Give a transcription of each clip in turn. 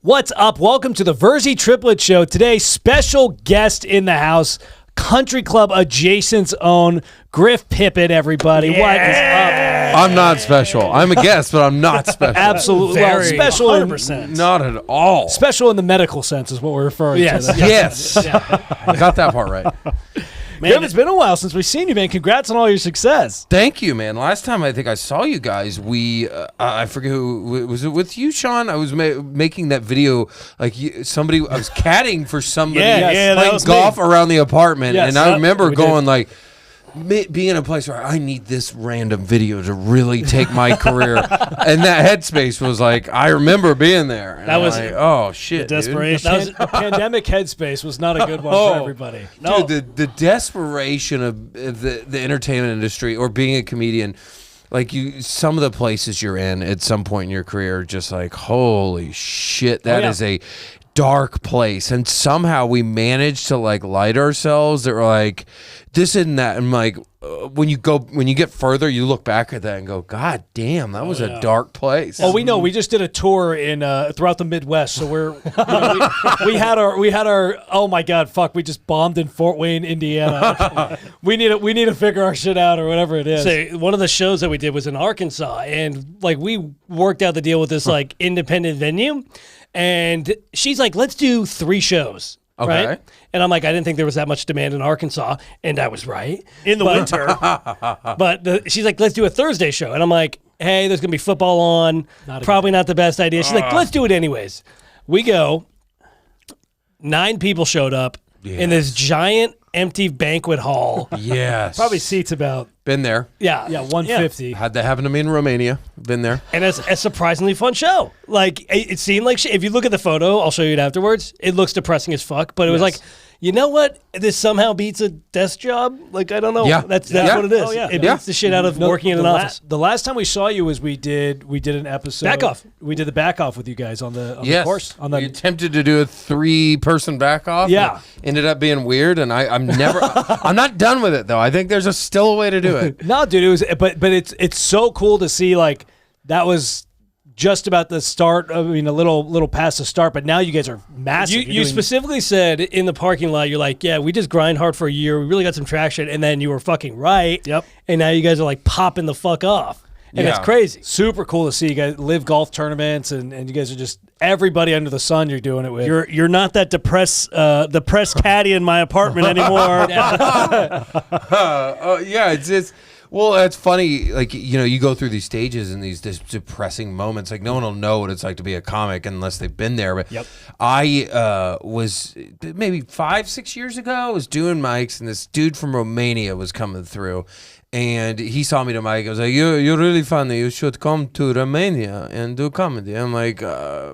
What's up? Welcome to the Virzi Triplets show. Today, special guest in the house, Country Club Adjacent's own Griff Pippin, everybody. Yeah. What is up? I'm not special. I'm a guest, but I'm not special. Absolutely. Well, Very special 100%. Not at all. Special in the medical sense is what we're referring Yes. to. Yes. I got that part right. Man, Griff, it's been a while since we've seen you, man. Congrats on all your success. Thank you, man. Last time I think I saw you guys, I forget who, was it with you, Sean? I was making that video, like I was caddying for somebody Yeah, that playing was golf around the apartment. Yes, and I remember we going like, being in a place where I need this random video to really take my career. And that headspace was like, I remember being there. And That was like, oh, shit, desperation. dude. The pandemic headspace was not a good one for everybody. No. Dude, the desperation of the entertainment industry or being a comedian, like some of the places you're in at some point in your career, just like, holy shit, that is a dark place. And somehow we managed to like light ourselves. That we're like, this and that. And like, when you get further, you look back at that and go, God damn, that was a dark place. Well, we know. We just did a tour in throughout the Midwest, so we had our. Oh my God, fuck! We just bombed in Fort Wayne, Indiana. we need to figure our shit out or whatever it is. So one of the shows that we did was in Arkansas, and like we worked out the deal with this like independent venue, and she's like, "Let's do 3 shows." Okay. Right? And I'm like, I didn't think there was that much demand in Arkansas, and I was right. In the winter. But she's like, let's do a Thursday show. And I'm like, hey, there's going to be football on. Probably not the best idea. She's like, let's do it anyways. We go. 9 people showed up in this giant empty banquet hall. Yes. Probably seats about Been there. Yeah. 150. Had that happen to me in Romania. Been there. And it's a surprisingly fun show. Like, it seemed like shit. If you look at the photo, I'll show you it afterwards. It looks depressing as fuck, but it was like, you know what? This somehow beats a desk job. Like, I don't know. Yeah. That's Yeah. what it is. Oh, yeah. It beats the shit out of working in an office. The last time we saw you was we did an episode. Back off. We did the back off with you guys on the Yes. course. On We the attempted to do a 3-person back off. Yeah. Ended up being weird, and I'm never. I'm not done with it though. I think there's still a way to do it. No, dude, it was but it's so cool to see like that was just about the start. I mean, a little past the start, but now you guys are massive. You specifically said in the parking lot, you're like, yeah, we just grind hard for a year. We really got some traction. And then you were fucking right. Yep. And now you guys are like popping the fuck off. And it's Yeah. crazy. super cool to see you guys live golf tournaments and you guys are just everybody under the sun you're doing it with. You're not that depressed caddy in my apartment anymore. Yeah, it's well, it's funny. Like, you go through these stages and these depressing moments. Like, no one will know what it's like to be a comic unless they've been there. But I was maybe 5-6 years ago. I was doing mics, and this dude from Romania was coming through. And he saw me to mic. I was like, "You're really funny. You should come to Romania and do comedy." I'm like, I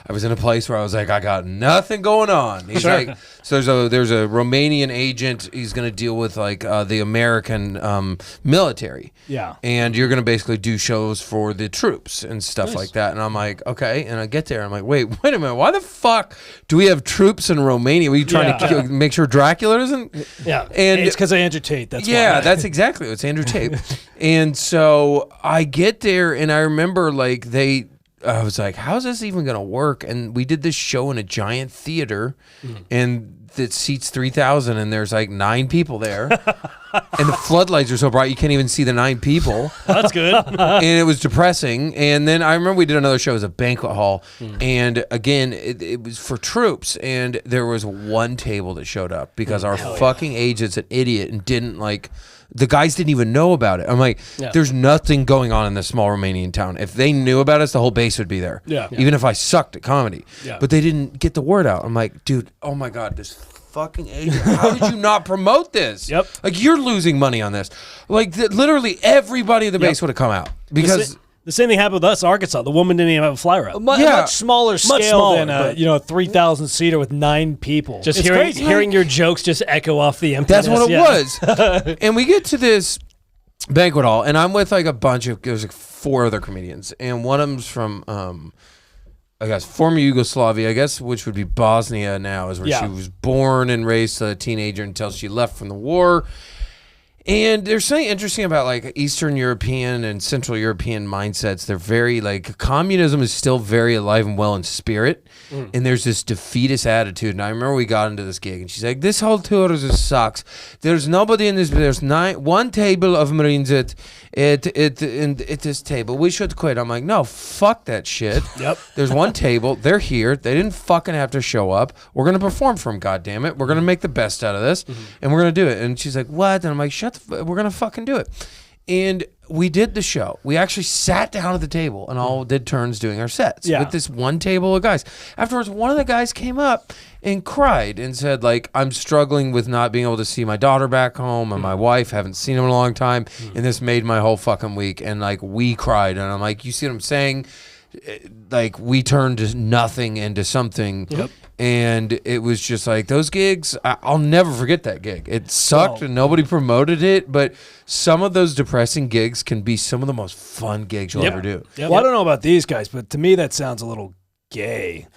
was in a place where I was like, I got nothing going on. He's like, so there's a Romanian agent. He's gonna deal with like the American military. Yeah. And you're gonna basically do shows for the troops and stuff like that. And I'm like, okay. And I get there. I'm like, wait a minute. Why the fuck do we have troops in Romania? Were you trying to make sure Dracula doesn't? Yeah. And it's because of Andrew Tate. That's yeah, why. that's exactly. It's Andrew Tate. And so I get there, and I remember like I was like, how's this even going to work? And we did this show in a giant theater, and that seats 3,000, and there's like 9 people there. And the floodlights are so bright you can't even see the 9 people. That's good. And it was depressing. And then I remember we did another show as a banquet hall, and again it was for troops, and there was 1 table that showed up because our fucking agent's an idiot and didn't like. The guys didn't even know about it. I'm like, there's nothing going on in this small Romanian town. If they knew about us, the whole base would be there. Yeah. Even if I sucked at comedy. Yeah. But they didn't get the word out. I'm like, dude, oh my God, this fucking agent. How did you not promote this? Yep. Like, you're losing money on this. Like, literally everybody in the base would have come out. Because... The same thing happened with us, Arkansas. The woman didn't even have a fly route. Much smaller scale smaller, than a 3,000 seater with 9 people. Just It's crazy. hearing your jokes just echo off the emptiness. That's what it was. And we get to this banquet hall, and I'm with like a bunch of, there's like 4 other comedians, and one of them's from I guess former Yugoslavia, I guess, which would be Bosnia now, is where she was born and raised as a teenager until she left from the war. And there's something interesting about like Eastern European and Central European mindsets. They're very like communism is still very alive and well in spirit. And there's this defeatist attitude. And I remember we got into this gig and she's like, this whole tour just sucks. There's nobody in this, there's one table of Marines at this table. We should quit. I'm like, no, fuck that shit. Yep. There's one table. They're here. They didn't fucking have to show up. We're going to perform for them, goddammit. We're going to make the best out of this. And we're going to do it. And she's like, what? And I'm like, we're going to fucking do it. And we did the show. We actually sat down at the table and all did turns doing our sets with this one table of guys. Afterwards, one of the guys came up and cried and said, like, I'm struggling with not being able to see my daughter back home and my wife. Haven't seen him in a long time. And this made my whole fucking week. And, like, we cried. And I'm like, you see what I'm saying? Like, we turned nothing into something. Yep. And it was just like those gigs. I'll never forget that gig. It sucked and nobody promoted it, but some of those depressing gigs can be some of the most fun gigs you'll ever do. Well, I don't know about these guys, but to me that sounds a little gay.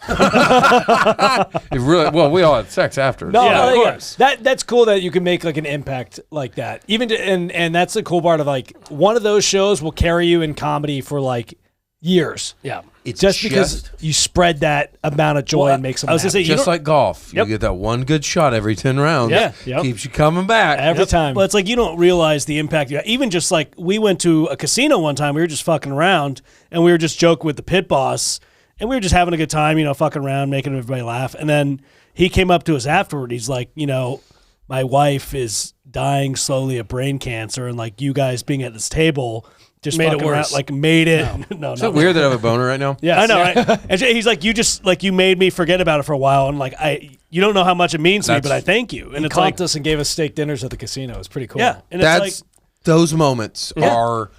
It really, well, we all had sex after. No, Yeah, of like, course. that's cool that you can make like an impact like that. Even and that's the cool part of like one of those shows will carry you in comedy for like years. Yeah. It's Just because you spread that amount of joy and make them I was gonna say, happy. you just don't- like golf. Yep. You get that one good shot every 10 rounds. Yeah. Yep. Keeps you coming back. every time. Well, it's like you don't realize the impact. Even just like we went to a casino one time, we were just fucking around and we were just joking with the pit boss and we were just having a good time, fucking around, making everybody laugh. And then he came up to us afterward. He's like, my wife is dying slowly of brain cancer and like you guys being at this table just Made it fucking around, worse. like made it. No, Is it weird that I have a boner right now? Yeah, I know. Right? And he's like, you just like you made me forget about it for a while, and like you don't know how much it means to me, but I thank you. And He it's like, comped us and gave us steak dinners at the casino. It was pretty cool. yeah, and That's it's like, those moments are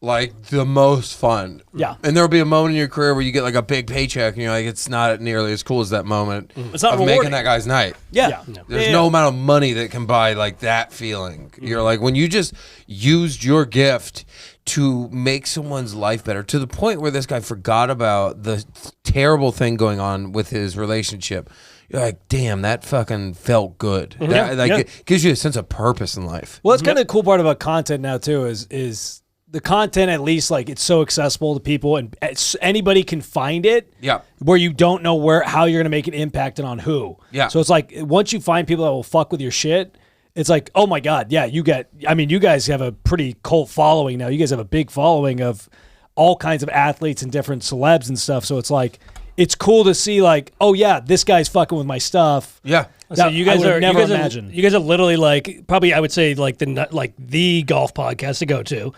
like the most fun. Yeah. And there'll be a moment in your career where you get like a big paycheck and you're like, it's not nearly as cool as that moment It's not of rewarding. making that guy's night. yeah, There's no amount of money that can buy like that feeling. You're like, when you just used your gift to make someone's life better to the point where this guy forgot about the terrible thing going on with his relationship. You're like, damn, that fucking felt good. It gives you a sense of purpose in life. Well, it's kind of the cool part about content now too is the content, at least like it's so accessible to people and anybody can find it. Yeah. Where you don't know how you're going to make an impact and on who. Yeah. So it's like once you find people that will fuck with your shit, it's like, oh my God, yeah, you guys have a pretty cult following now. You guys have a big following of all kinds of athletes and different celebs and stuff. So it's like, it's cool to see like, oh yeah, this guy's fucking with my stuff. Yeah. So you guys I would are never you guys imagine. you guys are literally like probably I would say like the golf podcast to go to.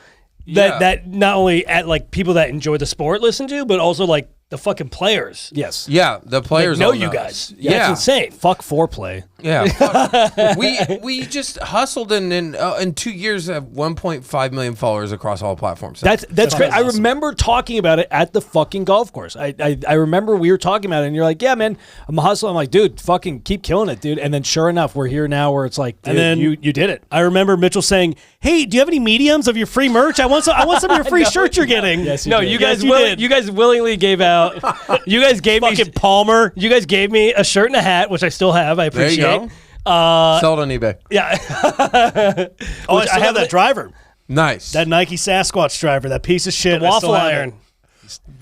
That not only at like people that enjoy the sport listen to, but also like the fucking players. Yes. Yeah, the players know all you us. guys. Yeah, That's insane. Fuck foreplay. Yeah, fuck. we just hustled and in 2 years have 1.5 million followers across all platforms. That's great. I awesome. remember talking about it at the fucking golf course. I remember we were talking about it, and you're like, "Yeah, man, I'm hustling." I'm like, "Dude, fucking keep killing it, dude." And then, sure enough, we're here now, where it's like, dude, And then you did it. I remember Mitchell saying, "Hey, do you have any mediums of your free merch? I want some of your free shirts you're getting." Yes, you no, did. you Yes, guys you did. you guys willingly gave out. You guys gave me fucking Palmer. You guys gave me a shirt and a hat, which I still have. I There you appreciate. go. Sell it on eBay. Yeah. Oh, I have that driver. Nice. That Nike Sasquatch driver, that piece of shit. I still waffle have it. iron.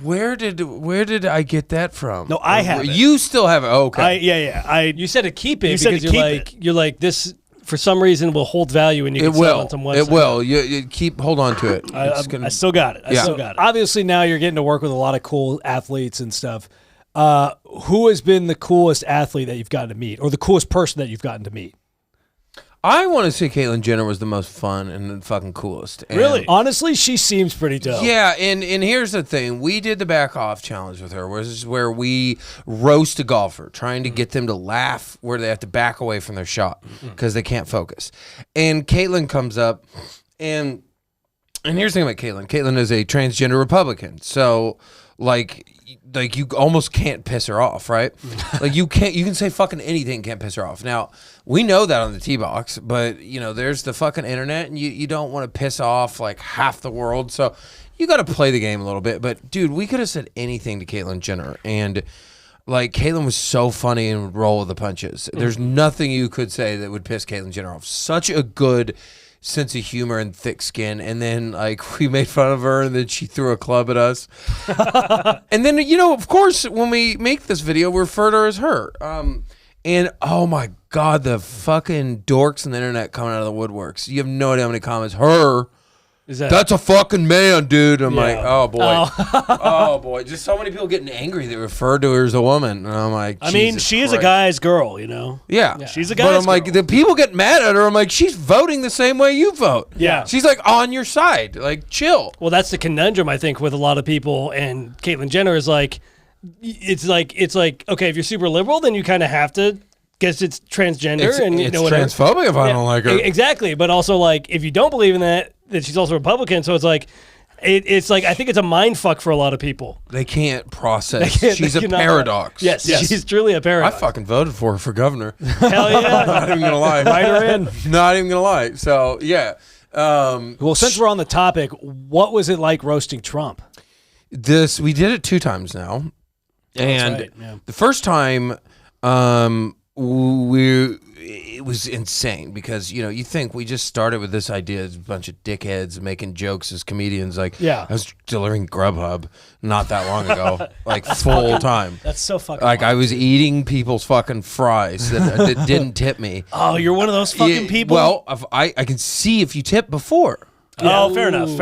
Where did I get that from? No, I have it. You still have it. Oh, okay. You said to keep it You said because to keep you're like this for some reason will hold value and you it can sell it will. on some website. It will. You hold on to it. It's gonna- I still got it. I Yeah. still got it. Obviously, now you're getting to work with a lot of cool athletes and stuff. Who has been the coolest athlete that you've gotten to meet, or the coolest person that you've gotten to meet? I want to say Caitlyn Jenner was the most fun and the fucking coolest. And Honestly, she seems pretty dope. Yeah, and here's the thing. We did the back off challenge with her, which is where we roast a golfer, trying to get them to laugh where they have to back away from their shot because they can't focus. And Caitlyn comes up, and here's the thing about Caitlyn. Caitlyn is a transgender Republican. So, like you almost can't piss her off, right? Like you can say fucking anything, can't piss her off. Now, we know that on the tee box, but there's the fucking internet, and you don't want to piss off like half the world. So you got to play the game a little bit. But dude, we could have said anything to Caitlyn Jenner, and like Caitlyn was so funny and would roll with the punches. There's nothing you could say that would piss Caitlyn Jenner off. Such a good sense of humor and thick skin. And then like we made fun of her, and then she threw a club at us. And then of course, when we make this video, we refer to her as her. And oh my God, the fucking dorks on the internet coming out of the woodworks. You have no idea how many comments. Her. That's a fucking man, dude. I'm like, oh boy, oh boy. Just so many people getting angry. They referred to her as a woman, and I'm like, I mean, she is a guy's girl, Yeah, she's a guy's girl. But I'm girl. like, the people get mad at her. I'm like, she's voting the same way you vote. Yeah, she's like on your side. Like, chill. Well, that's the conundrum I think with a lot of people, and Caitlyn Jenner is like, it's like okay, if you're super liberal, then you kind of have to. Guess it's transgender it's transphobic if I don't like her. Exactly, but also like if you don't believe in that she's also Republican, so it's like it's like I think it's a mind fuck for a lot of people. They can't process. She's a paradox. Yes, she's truly a paradox. I fucking voted for her for governor. Hell yeah! Not even gonna lie. Write her in. Not even gonna lie. So yeah. Well, since we're on the topic, what was it like roasting Trump? We did it 2 times now, and right, yeah. the first time, it was insane because you think we just started with this idea as a bunch of dickheads making jokes as comedians. Like, yeah, I was delivering Grubhub not that long ago, like full time. That's so fucking. Like I was eating people's fucking fries that didn't tip me. Oh, you're one of those fucking people. Well, I can see if you tip before. Oh, fair enough.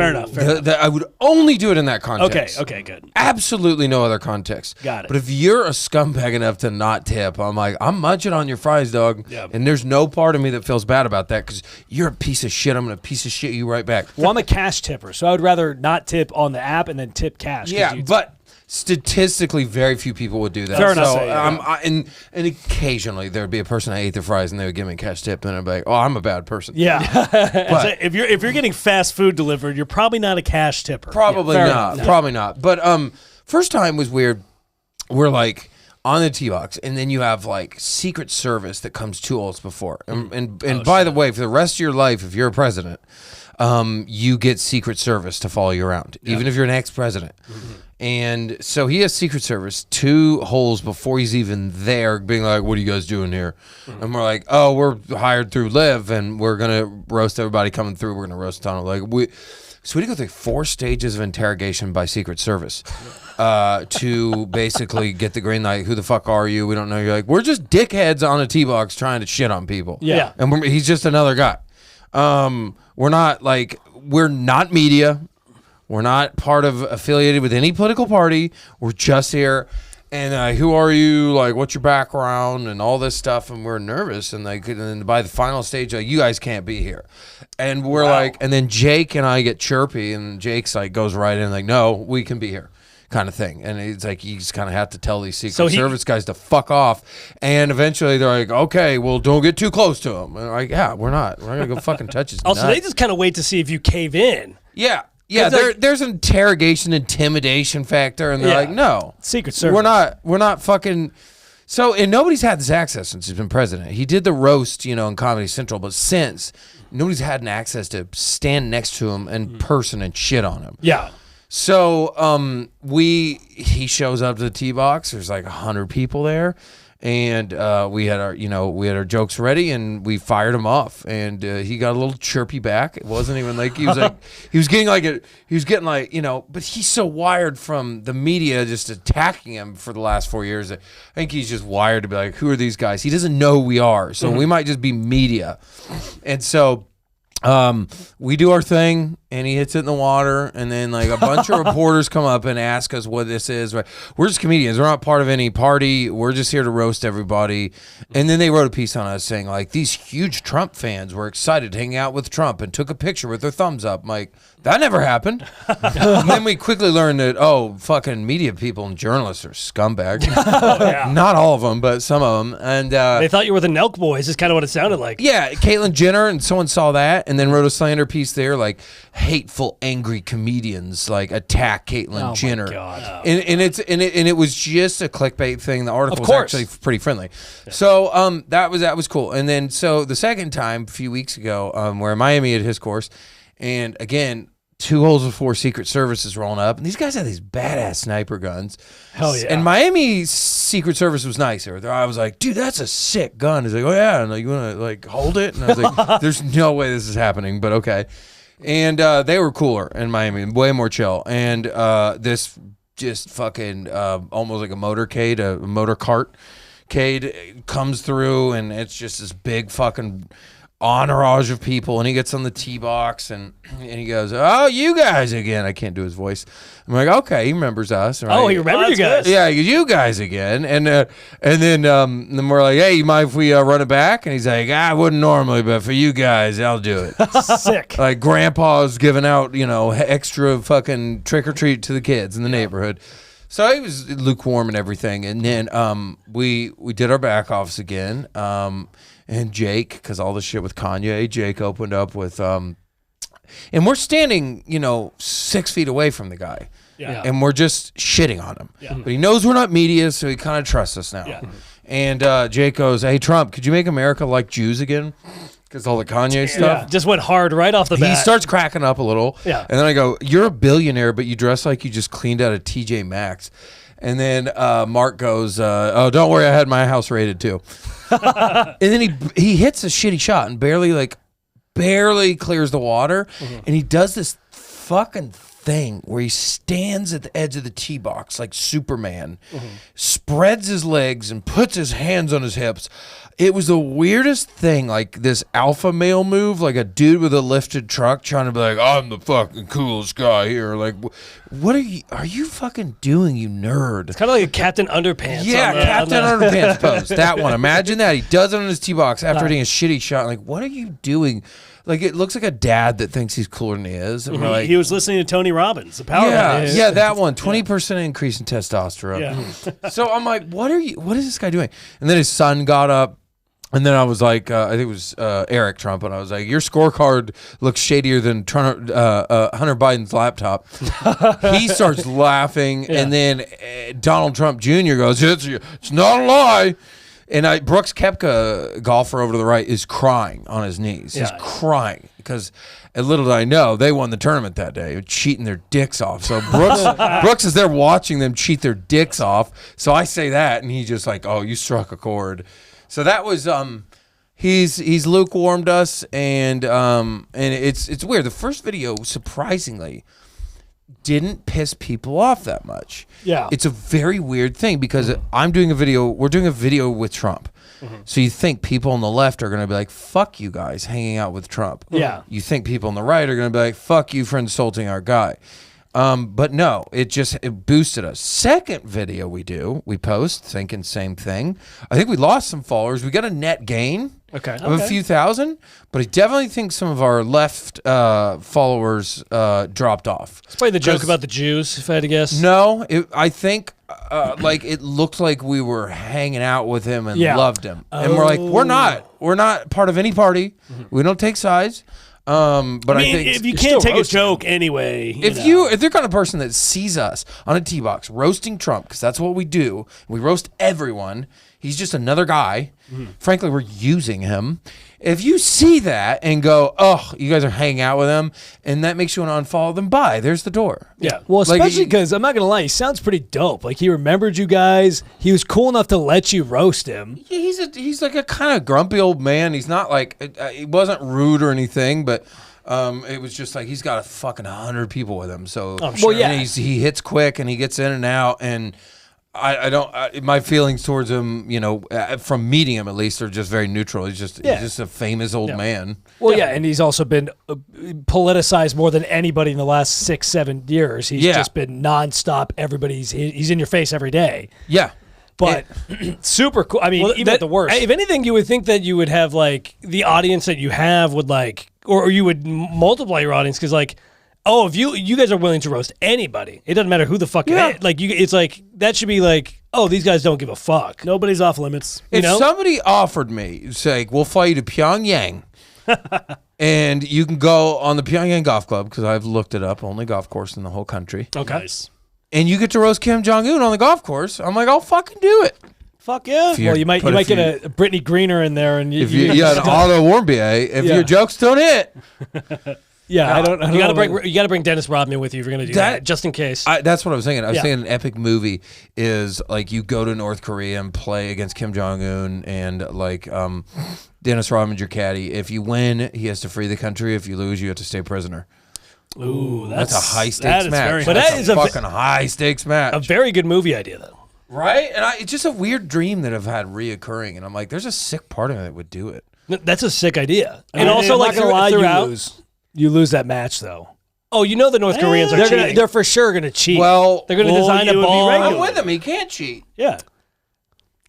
I would only do it in that context. Okay, good. Absolutely no other context. Got it. But if you're a scumbag enough to not tip, I'm like, I'm munching on your fries, dog. Yep. And there's no part of me that feels bad about that because you're a piece of shit. I'm going to piece of shit you right back. Well, I'm a cash tipper, so I would rather not tip on the app and then tip cash. Yeah, but statistically, very few people would do that. Fair enough. So, and occasionally there would be a person I ate their fries and they would give me a cash tip, and I'd be like, "Oh, I'm a bad person." Yeah. But if you're getting fast food delivered, you're probably not a cash tipper. Probably not. Probably not. But first time was weird. We're like on the tee box, and then you have like Secret Service that comes 2 holes before. And by the way, for the rest of your life, if you're a president, you get Secret Service to follow you around, even if you're an ex-president. Mm-hmm. And so he has Secret Service 2 holes before he's even there, being like, "What are you guys doing here?" Mm-hmm. And we're like, "Oh, we're hired through Live, and we're gonna roast everybody coming through. We're gonna roast a ton of So we had to go through 4 stages of interrogation by Secret Service to basically get the green light. Who the fuck are you? We don't know. You're like, we're just dickheads on a tee box trying to shit on people. Yeah. And he's just another guy. We're not media. We're not affiliated with any political party. We're just here. And who are you? Like, what's your background and all this stuff? And we're nervous. And then by the final stage, like, you guys can't be here. And we're like, and then Jake and I get chirpy, and Jake's like goes right in, like, no, we can be here, kind of thing. And it's like you just kind of have to tell these Secret Service guys to fuck off. And eventually they're like, okay, well, don't get too close to him. And I'm like, yeah, we're not gonna go fucking touch his Also, nut. they just kind of wait to see if you cave in. Yeah. Yeah, there's an interrogation, intimidation factor, and they're like, no. Secret Service. We're not fucking. So, and nobody's had this access since he's been president. He did the roast, in Comedy Central, but since, nobody's had an access to stand next to him in person and shit on him. Yeah. So, he shows up to the tee box. There's like 100 people there. And we had our jokes ready, and we fired him off, and he got a little chirpy back. It wasn't even like he was getting but he's so wired from the media just attacking him for the last 4 years. I think he's just wired to be like, who are these guys? He doesn't know who we are, so we might just be media, and so. We do our thing, and he hits it in the water, and then like a bunch of reporters come up and ask us what this is. Right? We're just comedians. We're not part of any party. We're just here to roast everybody. And then they wrote a piece on us saying like these huge Trump fans were excited to hang out with Trump and took a picture with their thumbs up. I'm like, that never happened. And then we quickly learned that fucking media people and journalists are scumbags. Not all of them, but some of them. And they thought you were the Nelk Boys. Is kind of what it sounded like. Yeah, Caitlyn Jenner, and someone saw that and then wrote a slander piece there, like hateful, angry comedians like attack Caitlyn Jenner. My God. And it was just a clickbait thing. The article was actually pretty friendly. Yeah. So that was cool. And then so the second time a few weeks ago, where Miami had his course, and again. 2 holes before Secret Service is rolling up, and these guys have these badass sniper guns. Hell yeah! And Miami Secret Service was nicer. I was like, dude, that's a sick gun. He's like, oh yeah, and like, you want to like hold it? And I was like, there's no way this is happening, but okay. And they were cooler in Miami, way more chill. And this just fucking almost like a motorcade, a motor cartcade comes through, and it's just this big fucking entourage of people, and he gets on the tee box and he goes, "Oh, you guys again." I can't do his voice. I'm like, okay, he remembers us. Right? Oh, he remembers you guys. Yeah, you guys again. And then we're like, hey, you mind if we run it back? And he's like, I wouldn't normally, but for you guys, I'll do it. Sick. Like grandpa's giving out, extra fucking trick or treat to the kids in the neighborhood. So he was lukewarm and everything. And then we did our back offs again. And Jake, because all the shit with Kanye, Jake opened up with, and we're standing, 6 feet away from the guy. Yeah. And we're just shitting on him. Yeah. But he knows we're not media, so he kind of trusts us now. Yeah. And Jake goes, hey, Trump, could you make America like Jews again? Because all the Kanye stuff. Yeah. Just went hard right off the bat. He starts cracking up a little. Yeah. And then I go, you're a billionaire, but you dress like you just cleaned out a TJ Maxx. And then Mark goes, oh, don't worry, I had my house raided too. And then he hits a shitty shot and barely clears the water. Mm-hmm. And he does this fucking thing where he stands at the edge of the tee box like Superman, spreads his legs and puts his hands on his hips. It was the weirdest thing, like this alpha male move, like a dude with a lifted truck trying to be like, I'm the fucking coolest guy here. Like, what are you fucking doing, you nerd? It's kind of like a Captain Underpants. Yeah, Captain Underpants pose. That one. Imagine that. He does it on his tee box after hitting a shitty shot. Like, what are you doing? Like, it looks like a dad that thinks he's cooler than he is. And we're like, he was listening to Tony Robbins, the power guy. Yeah, that one. 20% increase in testosterone. Yeah. So I'm like, what is this guy doing? And then his son got up. And then I was like, I think it was Eric Trump, and I was like, your scorecard looks shadier than Hunter Biden's laptop. He starts laughing, and then Donald Trump Jr. goes, it's not a lie. And Brooks Koepka, golfer over to the right, is crying on his knees. He's crying because, little did I know, they won the tournament that day, cheating their dicks off. So Brooks is there watching them cheat their dicks off. So I say that, and he's just like, oh, you struck a chord. So that was he's lukewarmed us, and it's weird. The first video, surprisingly, didn't piss people off that much. Yeah. It's a very weird thing because we're doing a video with Trump. Mm-hmm. So you think people on the left are going to be like, fuck you guys hanging out with Trump. Yeah. You think people on the right are going to be like, fuck you for insulting our guy. But no, it boosted us. Second video we post, thinking same thing. I think we lost some followers. We got a net gain of a few thousand, but I definitely think some of our left followers dropped off. It's probably the joke about the Jews, if I had to guess. No, I think it looked like we were hanging out with him and loved him. And we're like, we're not part of any party. Mm-hmm. We don't take sides. But I think if you can't take a joke anyway, if they're kind of person that sees us on a tee box roasting Trump, because that's what we do, we roast everyone. He's just another guy. Mm-hmm. Frankly, we're using him. If you see that and go, oh, you guys are hanging out with him, and that makes you want to unfollow them, bye. There's the door. Yeah. Well, especially because I'm not going to lie, he sounds pretty dope. Like, he remembered you guys. He was cool enough to let you roast him. Yeah, he's like a kind of grumpy old man. He's not like, he wasn't rude or anything, but it was just like he's got a fucking 100 people with him. So, sure. Well, yeah. And he hits quick and he gets in and out, and I don't. My feelings towards him, from meeting him at least, are just very neutral. He's just a famous old man. Well, and he's also been politicized more than anybody in the last 6-7 years. He's just been nonstop. He's in your face every day. Yeah, but super cool. I mean, even at the worst. If anything, you would think that you would have like the audience that you have would like, or you would multiply your audience because like. Oh, if you guys are willing to roast anybody, it doesn't matter who the fuck it is. Like it's like that should be like, oh, these guys don't give a fuck. Nobody's off limits. If somebody offered me, say, we'll fly you to Pyongyang, and you can go on the Pyongyang Golf Club because I've looked it up, only golf course in the whole country. Okay, nice. And you get to roast Kim Jong-un on the golf course. I'm like, I'll fucking do it. Fuck yeah. Well, you might get a Brittany Greener in there, and an Otto Warmbier. If your jokes don't hit. Yeah, I don't You got to know. bring Dennis Rodman with you if you're going to do that, just in case. That's what I was thinking. I was Yeah. thinking an epic movie is like you go to North Korea and play against Kim Jong-un and like Dennis Rodman's your caddy. If you win, he has to free the country. If you lose, you have to stay prisoner. Ooh, That's a high that stakes is match. very But high that is stakes. a fucking high stakes match. A very good movie idea, though. Right? And it's just a weird dream that I've had reoccurring. And I'm like, there's a sick part of me that would do it. That's a sick idea. I And mean, also, I'm like, not gonna lie, throughout. you lose that match though. Oh, you know the North Koreans are cheating. They're for sure gonna cheat. Well, They're going to design a it would be ball regular. I'm with him. He can't cheat. yeah.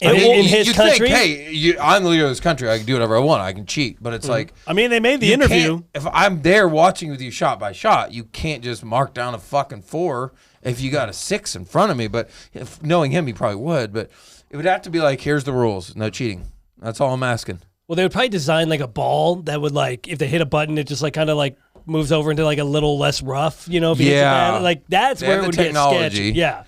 in his you country. think, hey, I'm the leader of this country. I can do whatever I want. I can cheat. But it's like, I mean, they made the you interview. can't- if I'm there watching with you shot by shot, you can't just mark down a fucking 4 if you got a 6 in front of me. But if, knowing him, he probably would. But it would have to be like, here's the rules. No cheating. That's all I'm asking. Well, they would probably design like a ball that would like if they hit a button, it just like kind of like moves over into like a little less rough, you know? If you hit Yeah. that. Like that's They where have it the would technology. get sketchy. Yeah.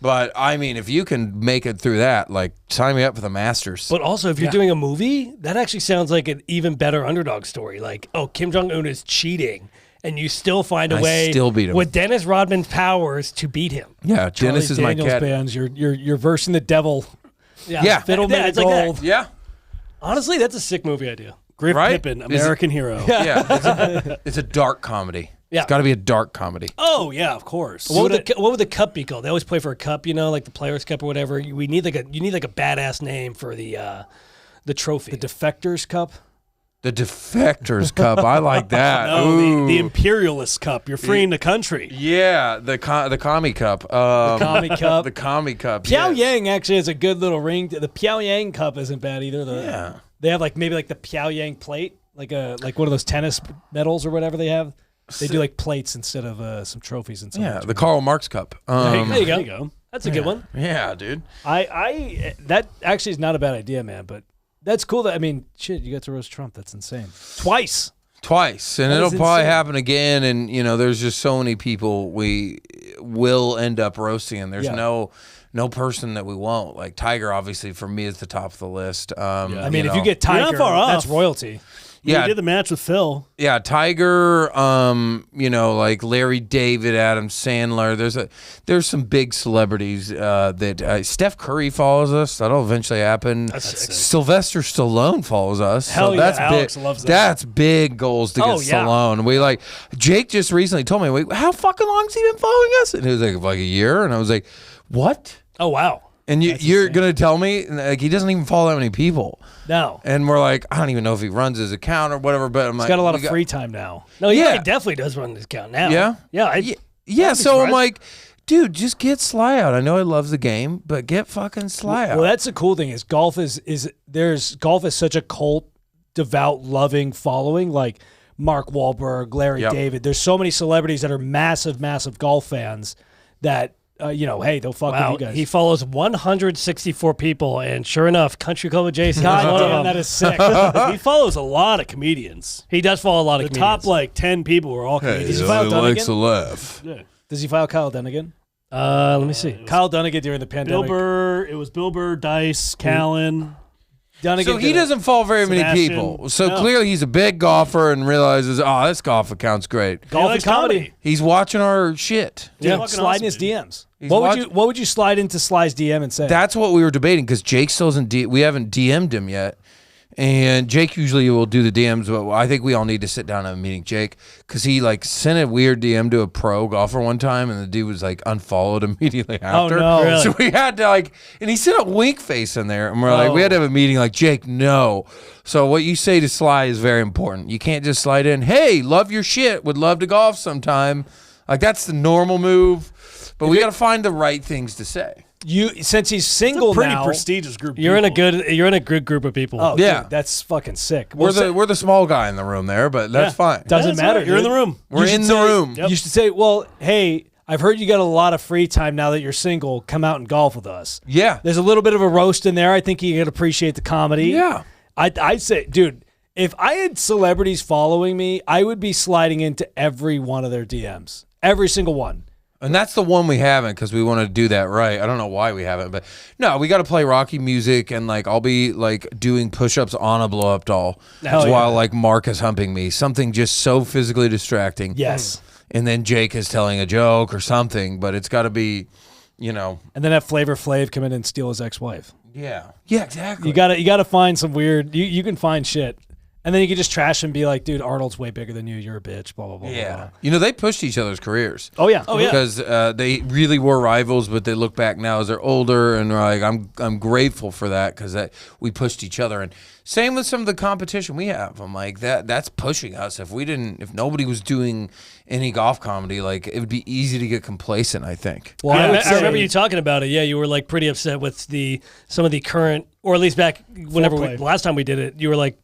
But I mean, if you can make it through that, like, sign me up for the Masters. But also, if you're doing a movie, that actually sounds like an even better underdog story. Like, oh, Kim Jong Un is cheating, and you still find a I way still beat him. with Dennis Rodman's powers to beat him. Yeah, Dennis is my Daniels cat. bands. You're versing the devil. Yeah. Fiddle Yeah, made it's of like that. gold. Yeah. Honestly, that's a sick movie idea. Griff Right? Pippin, Is it- American hero. Yeah. It's a dark comedy. Yeah. It's got to be a dark comedy. Oh yeah, of course. What would the cup be called? They always play for a cup, you know, like the Players' Cup or whatever. You need like a badass name for the trophy. The Defectors Cup. The Defectors Cup. I like that. No, Ooh. the Imperialist Cup. You're freeing the country. Yeah, the Commie Cup. Commie Cup. The Commie Cup. yeah. Pyongyang actually has a good little ring. The Pyongyang Cup isn't bad either. Yeah. They have like maybe like the Pyongyang plate, like one of those tennis medals or whatever they have. They do like plates instead of some trophies and stuff. Yeah, the Karl Marx Cup. there you go. There you go. That's a good one. Yeah, dude. I that actually is not a bad idea, man. But that's cool. That I mean, shit, you got to roast Trump. That's insane. Twice. Twice, and That it'll is probably insane. happen again. And there's just so many people we will end up roasting, and there's Yeah. no person that we won't. Like Tiger, obviously, for me is the top of the list. I mean, if you get You're not Tiger, far off. that's royalty. Yeah, yeah, you did the match with Phil. yeah, Tiger, like Larry David, Adam Sandler. There's some big celebrities that Steph Curry follows us. That'll eventually happen. sick. Sylvester Stallone follows us. Hell so yeah, that's Alex big. loves that. That's big goals to get Oh, yeah. Stallone. We like Jake just recently told me, wait, how fucking long has he been following us? And it was like a year, and I was like, what? Oh wow. And you're gonna tell me like he doesn't even follow that many people? No, And we're like, I don't even know if he runs his account or whatever. But I'm he's like, got a lot we of free time now. No, Yeah. he definitely does run this account now. Yeah? Yeah. Yeah, be so I'm surprised. like, dude, just get Sly out. I know he loves the game, but get fucking Sly out. Well, that's the cool thing is golf is such a cult, devout, loving following. Like Mark Wahlberg, Larry Yep. David. There's so many celebrities that are massive, massive golf fans that hey, they'll fuck Wow. with you guys. He follows 164 people, and sure enough, Country Club Jason is God one of damn, them. that is sick. He follows a lot of comedians. He does follow a lot The of comedians. top like 10 people were all comedians. he file Dunnigan? to laugh. Yeah. Does he file Kyle Dunnigan? Let me see. Kyle Dunnigan during the Bill pandemic. Burr, it was Bill Burr, Dice, Callan. Dunnigan So he did it. doesn't follow very many Sebastian. people. So No. clearly he's a big golfer and realizes, oh, this golf account's great. golf and likes comedy. He's watching our shit. Yeah, fucking slide in awesome, his dude. DMs. He's What would you slide into Sly's DM and say? That's what we were debating because Jake still hasn't. We haven't DM'd him yet, and Jake usually will do the DMs. But I think we all need to sit down and have a meeting, Jake, because he like sent a weird DM to a pro golfer one time, and the dude was like unfollowed immediately after. no. Really? So we had to like, and he sent a wink face in there, and we're like, we had to have a meeting. Like, Jake, no. So what you say to Sly is very important. You can't just slide in. Hey, love your shit. Would love to golf sometime. Like that's the normal move. But we got to find the right things to say. Since he's It's single a pretty now. prestigious group. of You're in a people. good group of people. Oh, Yeah. dude, that's fucking sick. We're Well, we're the small guy in the room there, but that's Yeah. fine. doesn't That's matter. right. You're in dude. the room. We're in the room. Yep. You should say, well, hey, I've heard you got a lot of free time now that you're single. Come out and golf with us. Yeah. There's a little bit of a roast in there. I think you can appreciate the comedy. Yeah. I'd say, dude, if I had celebrities following me, I would be sliding into every one of their DMs. Every single one. And that's the one we haven't because we want to do that right. I don't know why we haven't, but no, we got to play Rocky music and like I'll be like doing push-ups on a blow-up doll while like Mark is humping me. Something just so physically distracting. Yes. And then Jake is telling a joke or something, but it's got to be, you know. And then have Flavor Flav come in and steal his ex-wife. Yeah. Yeah, exactly. You gotta find some weird. You can find shit. And then you can just trash him and be like, dude, Arnold's way bigger than you. You're a bitch, blah, blah, blah. Yeah. Blah. You know, they pushed each other's careers. Oh, yeah. Oh, yeah. Because they really were rivals, but they look back now as they're older, and like I'm grateful for that because we pushed each other. And same with some of the competition we have. I'm like, that's pushing us. If nobody was doing any golf comedy, like it would be easy to get complacent, I think. Well, Yeah, I remember you talking about it. Yeah, you were like pretty upset with some of the current, or at least back whenever last time we did it, you were like,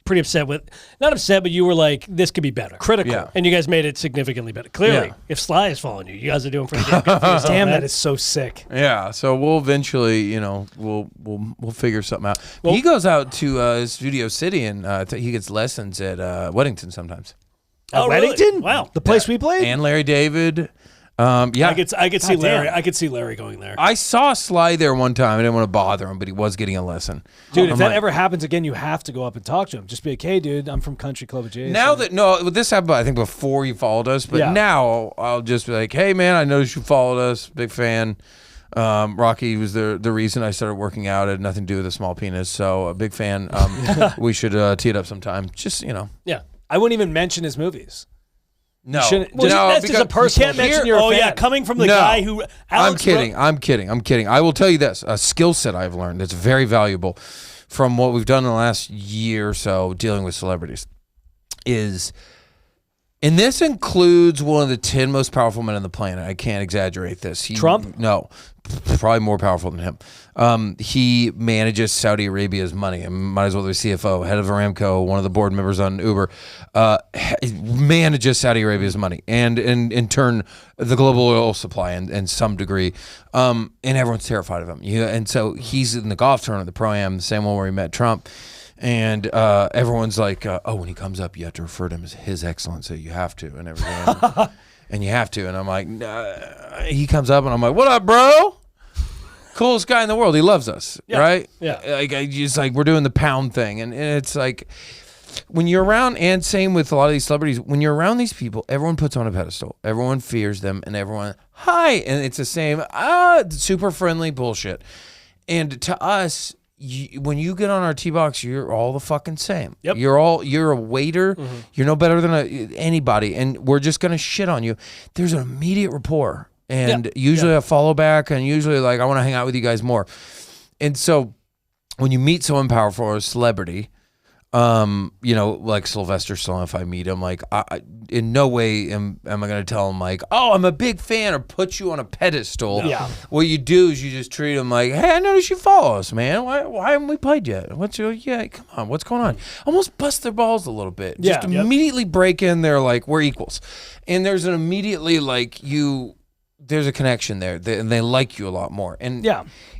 pretty upset with, not upset, but you were like, this could be better. Critical. Yeah. And you guys made it significantly better. Clearly, Yeah. if Sly is following you, you guys are doing pretty damn good for yourself, Damn, man. that is so sick. Yeah, so we'll eventually, you know, we'll figure something out. He goes out to Studio City and he gets lessons at Weddington sometimes. Oh, really? Weddington? Wow. The place we played? And Larry David. Yeah, I could see Larry. damn. I could see Larry going there. I saw Sly there one time. I didn't want to bother him, but he was getting a lesson. Dude, I'm if that like- ever happens again, you have to go up and talk to him. Just be like, hey, dude, I'm from Country Club of Jason. Now that this happened, I think before you followed us, but Yeah. now I'll just be like, hey man, I noticed you followed us, big fan. Rocky was the reason I started working out. It had nothing to do with a small penis, so a big fan. We should tee it up sometime. Just Yeah. I wouldn't even mention his movies. no, shouldn't- no, that's just a because- personal. You can't mention you're a Oh fan. yeah, coming from the No. guy who I'm kidding. I'm kidding. I will tell you this: a skill set I've learned that's very valuable from what we've done in the last year or so dealing with celebrities is, and this includes one of the 10 most powerful men on the planet. I can't exaggerate this. Trump? No, probably more powerful than him. He manages Saudi Arabia's money. And might as well be CFO, head of Aramco, one of the board members on Uber. Manages Saudi Arabia's money, and in turn the global oil supply in some degree. And everyone's terrified of him. And so he's in the golf tournament, the Pro-Am, the same one where he met Trump. And everyone's like, oh, when he comes up, you have to refer to him as His Excellency. You have to, and everything. And you have to. And I'm like, nah. He comes up, and I'm like, what up, bro? Coolest guy in the world. He loves us, right? Yeah. Like, just like we're doing the pound thing. And it's like, when you're around, and same with a lot of these celebrities, when you're around these people, everyone puts on a pedestal. Everyone fears them, and everyone, hi. And it's the same, super friendly bullshit. And to us, when you get on our tee box, you're all the fucking same. Yep. You're a waiter. You're no better than anybody, and we're just gonna shit on you. There's an immediate rapport, and usually a follow back, and usually like I want to hang out with you guys more. And so when you meet someone powerful or a celebrity, like Sylvester Stallone, if I meet him, like I in no way am I going to tell him like, oh, I'm a big fan, or put you on a pedestal. Yeah. What you do is you just treat him like, hey, I noticed you follow us, man. Why haven't we played yet? Come on, what's going on? Almost bust their balls a little bit. Just immediately break in there like we're equals, and there's an immediately like there's a connection there, and they like you a lot more. And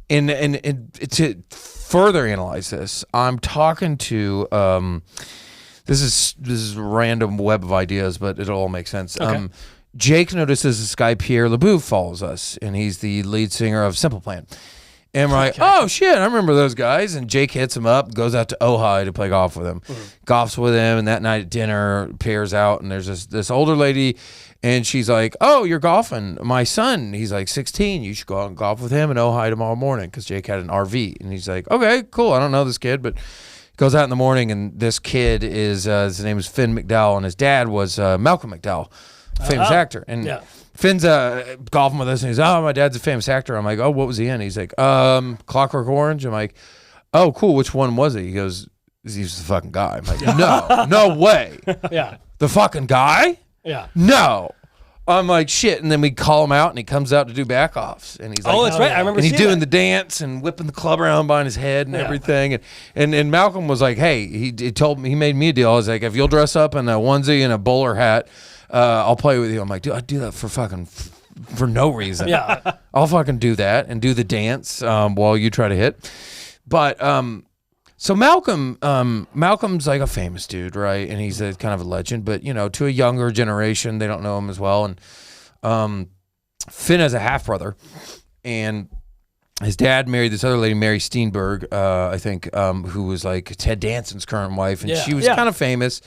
and to further analyze this, I'm talking to this is random web of ideas, but it'll all make sense. Okay. Jake notices this guy Pierre LeBouf follows us, and he's the lead singer of Simple Plan. And we're like, oh shit, I remember those guys. And Jake hits him up, goes out to Ojai to play golf with him, golfs with him. And that night at dinner, Pierre's out, and there's this older lady, and she's like, oh, you're golfing. My son, he's like 16. You should go out and golf with him in Ojai tomorrow morning, because Jake had an RV. And he's like, okay, cool. I don't know this kid, but goes out in the morning, and this kid is his name is Finn McDowell, and his dad was Malcolm McDowell, famous actor. And Finn's golfing with us, and he's, oh, my dad's a famous actor. I'm like, oh, what was he in? He's like, Clockwork Orange. I'm like, oh, cool. Which one was he? He goes, he's the fucking guy. I'm like, no way. Yeah. The fucking guy? Yeah. No. I'm like, shit. And then we call him out, and he comes out to do back offs. And he's like, Oh, that's right. I remember and he's seeing doing that. the dance and whipping the club around behind his head and everything. And Malcolm was like, hey, he told me, he made me a deal. I was like, if you'll dress up in a onesie and a bowler hat, I'll play with you. I'm like, dude, I'd do that for no reason. Yeah. I'll fucking do that and do the dance while you try to hit. But so Malcolm's like a famous dude, right? And he's a kind of a legend, but to a younger generation, they don't know him as well. And Finn has a half brother, and his dad married this other lady, Mary Steenburgen, I think, who was like Ted Danson's current wife, and she was kind of famous.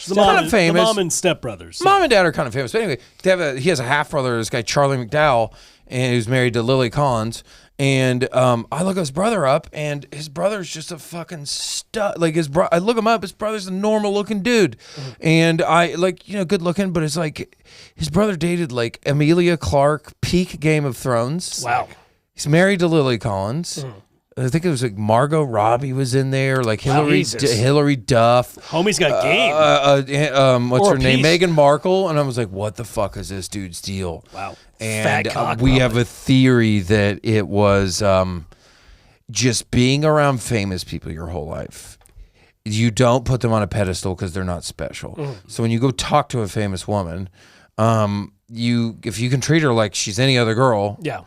The mom and stepbrothers. Mom and dad are kind of famous. But anyway, he has a half brother, this guy Charlie McDowell, and he was married to Lily Collins. And I look his brother up, and his brother's just a fucking stud. Like I look him up. His brother's a normal looking dude, and I good looking, but it's like his brother dated like Emilia Clarke, peak Game of Thrones. Wow. He's married to Lily Collins. I think it was like Margot Robbie was in there, like Hillary Duff. Homie's got game. What's Or her name? peace. Meghan Markle. And I was like, what the fuck is this dude's deal? Wow. And Fat cock, we have a theory that it was just being around famous people your whole life. You don't put them on a pedestal because they're not special. So when you go talk to a famous woman, if you can treat her like she's any other girl, Yeah.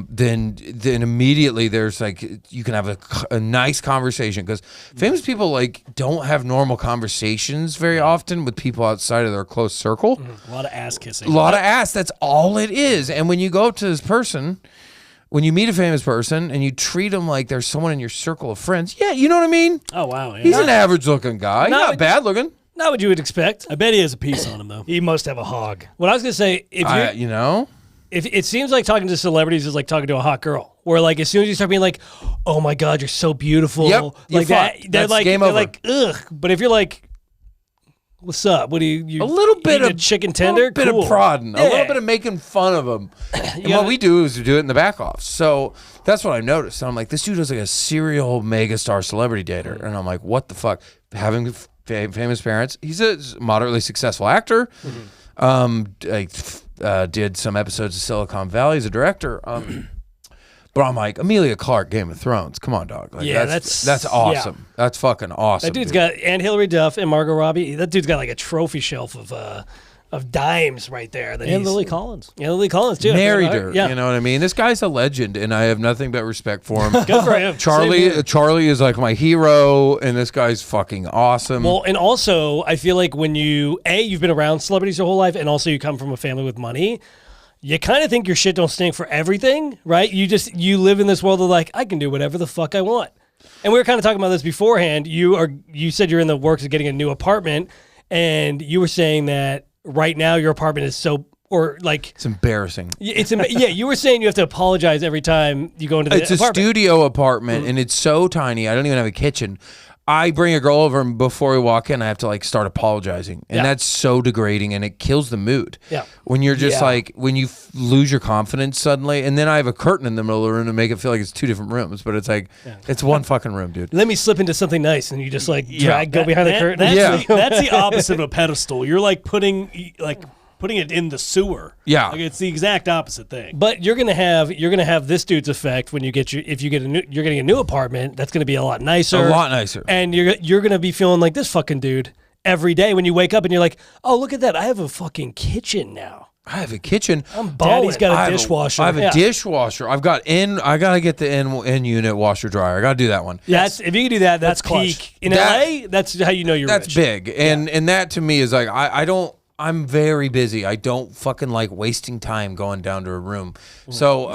then immediately there's like you can have a nice conversation, because famous people like don't have normal conversations very often with people outside of their close circle. A lot of ass kissing. A lot of ass. That's all it is. And when you go up to this person, when you meet a famous person and you treat them like there's someone in your circle of friends, yeah, you know what I mean? Oh, wow. Yeah. He's an average looking guy. Not bad looking. Not what you would expect. I bet he has a piece on him, though. He must have a hog. What I was gonna say, if it seems like talking to celebrities is like talking to a hot girl, where like as soon as you start being like, "Oh my God, you're so beautiful," Yep, you're like that, fucked. they're That's like, game they're over. like, ugh. But if you're like, "What's up? What do you A little bit eating of a chicken tender?" a bit Cool. of prodding, a Yeah. little bit of making fun of him. And what gotta- we do is we do it in the back off. So that's what I noticed. And I'm like, this dude is like a serial megastar celebrity dater, and I'm like, what the fuck? Having famous parents. He's a moderately successful actor. Did some episodes of Silicon Valley as a director. But I'm like, Emilia Clarke, Game of Thrones. Come on, dog. Like, Yeah, that's awesome. That's fucking awesome. That dude's dude. got and Hillary Duff and Margot Robbie. That dude's got like a trophy shelf of dimes right there. That And he's, Lily Collins. Yeah, Lily Collins too. I married forgot her. about Yeah, You know what I mean? This guy's a legend, and I have nothing but respect for him. good for him. Same here. Charlie is like my hero, and this guy's fucking awesome. Well, and also, I feel like when you've been around celebrities your whole life, and also you come from a family with money, you kind of think your shit don't stink for everything, right? You live in this world of like, I can do whatever the fuck I want. And we were kind of talking about this beforehand. You said you're in the works of getting a new apartment, and you were saying that right now your apartment is it's embarrassing. you were saying you have to apologize every time you go into the It's a apartment. studio apartment, and it's so tiny. I don't even have a kitchen. I bring a girl over, and before we walk in, I have to like start apologizing, and that's so degrading, and it kills the mood. Yeah. When you're just like when you lose your confidence suddenly, and then I have a curtain in the middle of the room to make it feel like it's two different rooms, but it's like it's one fucking room, dude. Let me slip into something nice, and you just like go behind the curtain. That's the opposite of a pedestal. You're like putting it in the sewer. Yeah. Like it's the exact opposite thing. But you're gonna have this dude's effect when you're getting a new apartment. That's gonna be a lot nicer. A lot nicer. And you're gonna be feeling like this fucking dude every day when you wake up and you're like, oh, look at that, I have a fucking kitchen now. I have a kitchen. Daddy's got a dishwasher. I have a dishwasher. I gotta get the in unit washer dryer. I gotta do that one. Yes, if you can do that, that's clutch. peak. In LA, that's how you know you're That's rich. big, and that to me is like I'm very busy. I don't fucking like wasting time going down to a room. So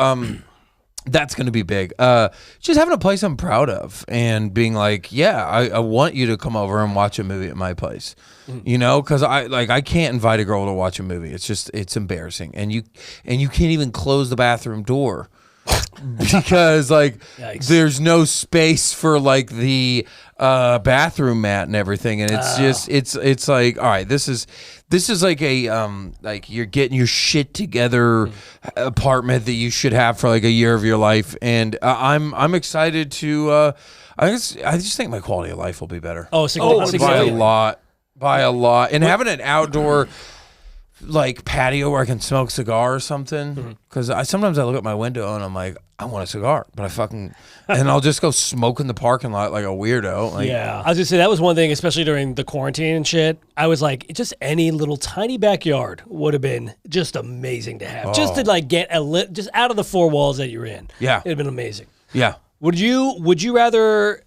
that's going to be big. Just having a place I'm proud of and being like, yeah, I want you to come over and watch a movie at my place. You know, because I can't invite a girl to watch a movie. It's embarrassing, and you can't even close the bathroom door. Because like Yikes. there's no space for like the bathroom mat and everything, and it's just it's like, all right, this is like a like you're getting your shit together apartment that you should have for like a year of your life, and I'm excited to I just think my quality of life will be better. Oh, By a lot, and having an outdoor like patio where I can smoke cigar or something, because sometimes I look at my window and I'm like, I want a cigar, but and I'll just go smoke in the parking lot like a weirdo. Like, Yeah, I was gonna say that was one thing, especially during the quarantine and shit. I was like, just any little tiny backyard would have been just amazing to have, just to like get just out of the four walls that you're in. Yeah. It'd have been amazing. yeah. Would you rather,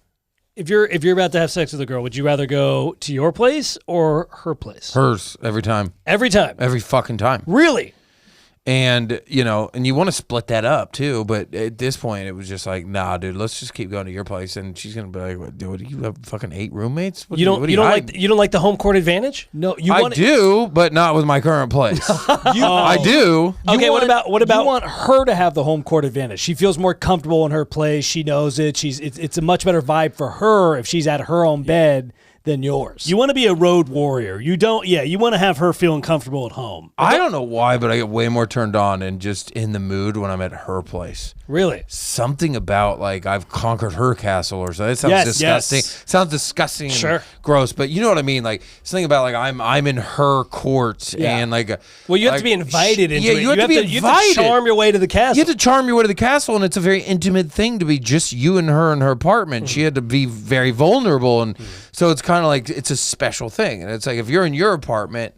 if you're about to have sex with a girl, would you rather go to your place or her place? Hers every time, Every time. every fucking time. Really? And, you know, and you want to split that up too. But at this point, it was just like, nah, dude, let's just keep going to your place. And she's going to be like, what, dude, do you have fucking 8 roommates? What You don't like the home court advantage? No, I do, but not with my current place. I do. Okay, what about You want her to have the home court advantage. She feels more comfortable in her place. She knows it. It's a much better vibe for her if she's at her own bed than yours. You want to be a road warrior. You don't. Yeah, you want to have her feeling comfortable at home. I don't know why, but I get way more turned on and just in the mood when I'm at her place. Really? Something about like I've conquered her castle or something. It sounds disgusting. Sounds disgusting and gross, but you know what I mean? Like something about like I'm in her court and like well, you have to be invited into it. You have to be invited. You have to charm your way to the castle. You have to charm your way to the castle, and it's a very intimate thing to be just you and her in her apartment. She had to be very vulnerable, and so it's kind of like it's a special thing. And it's like if you're in your apartment,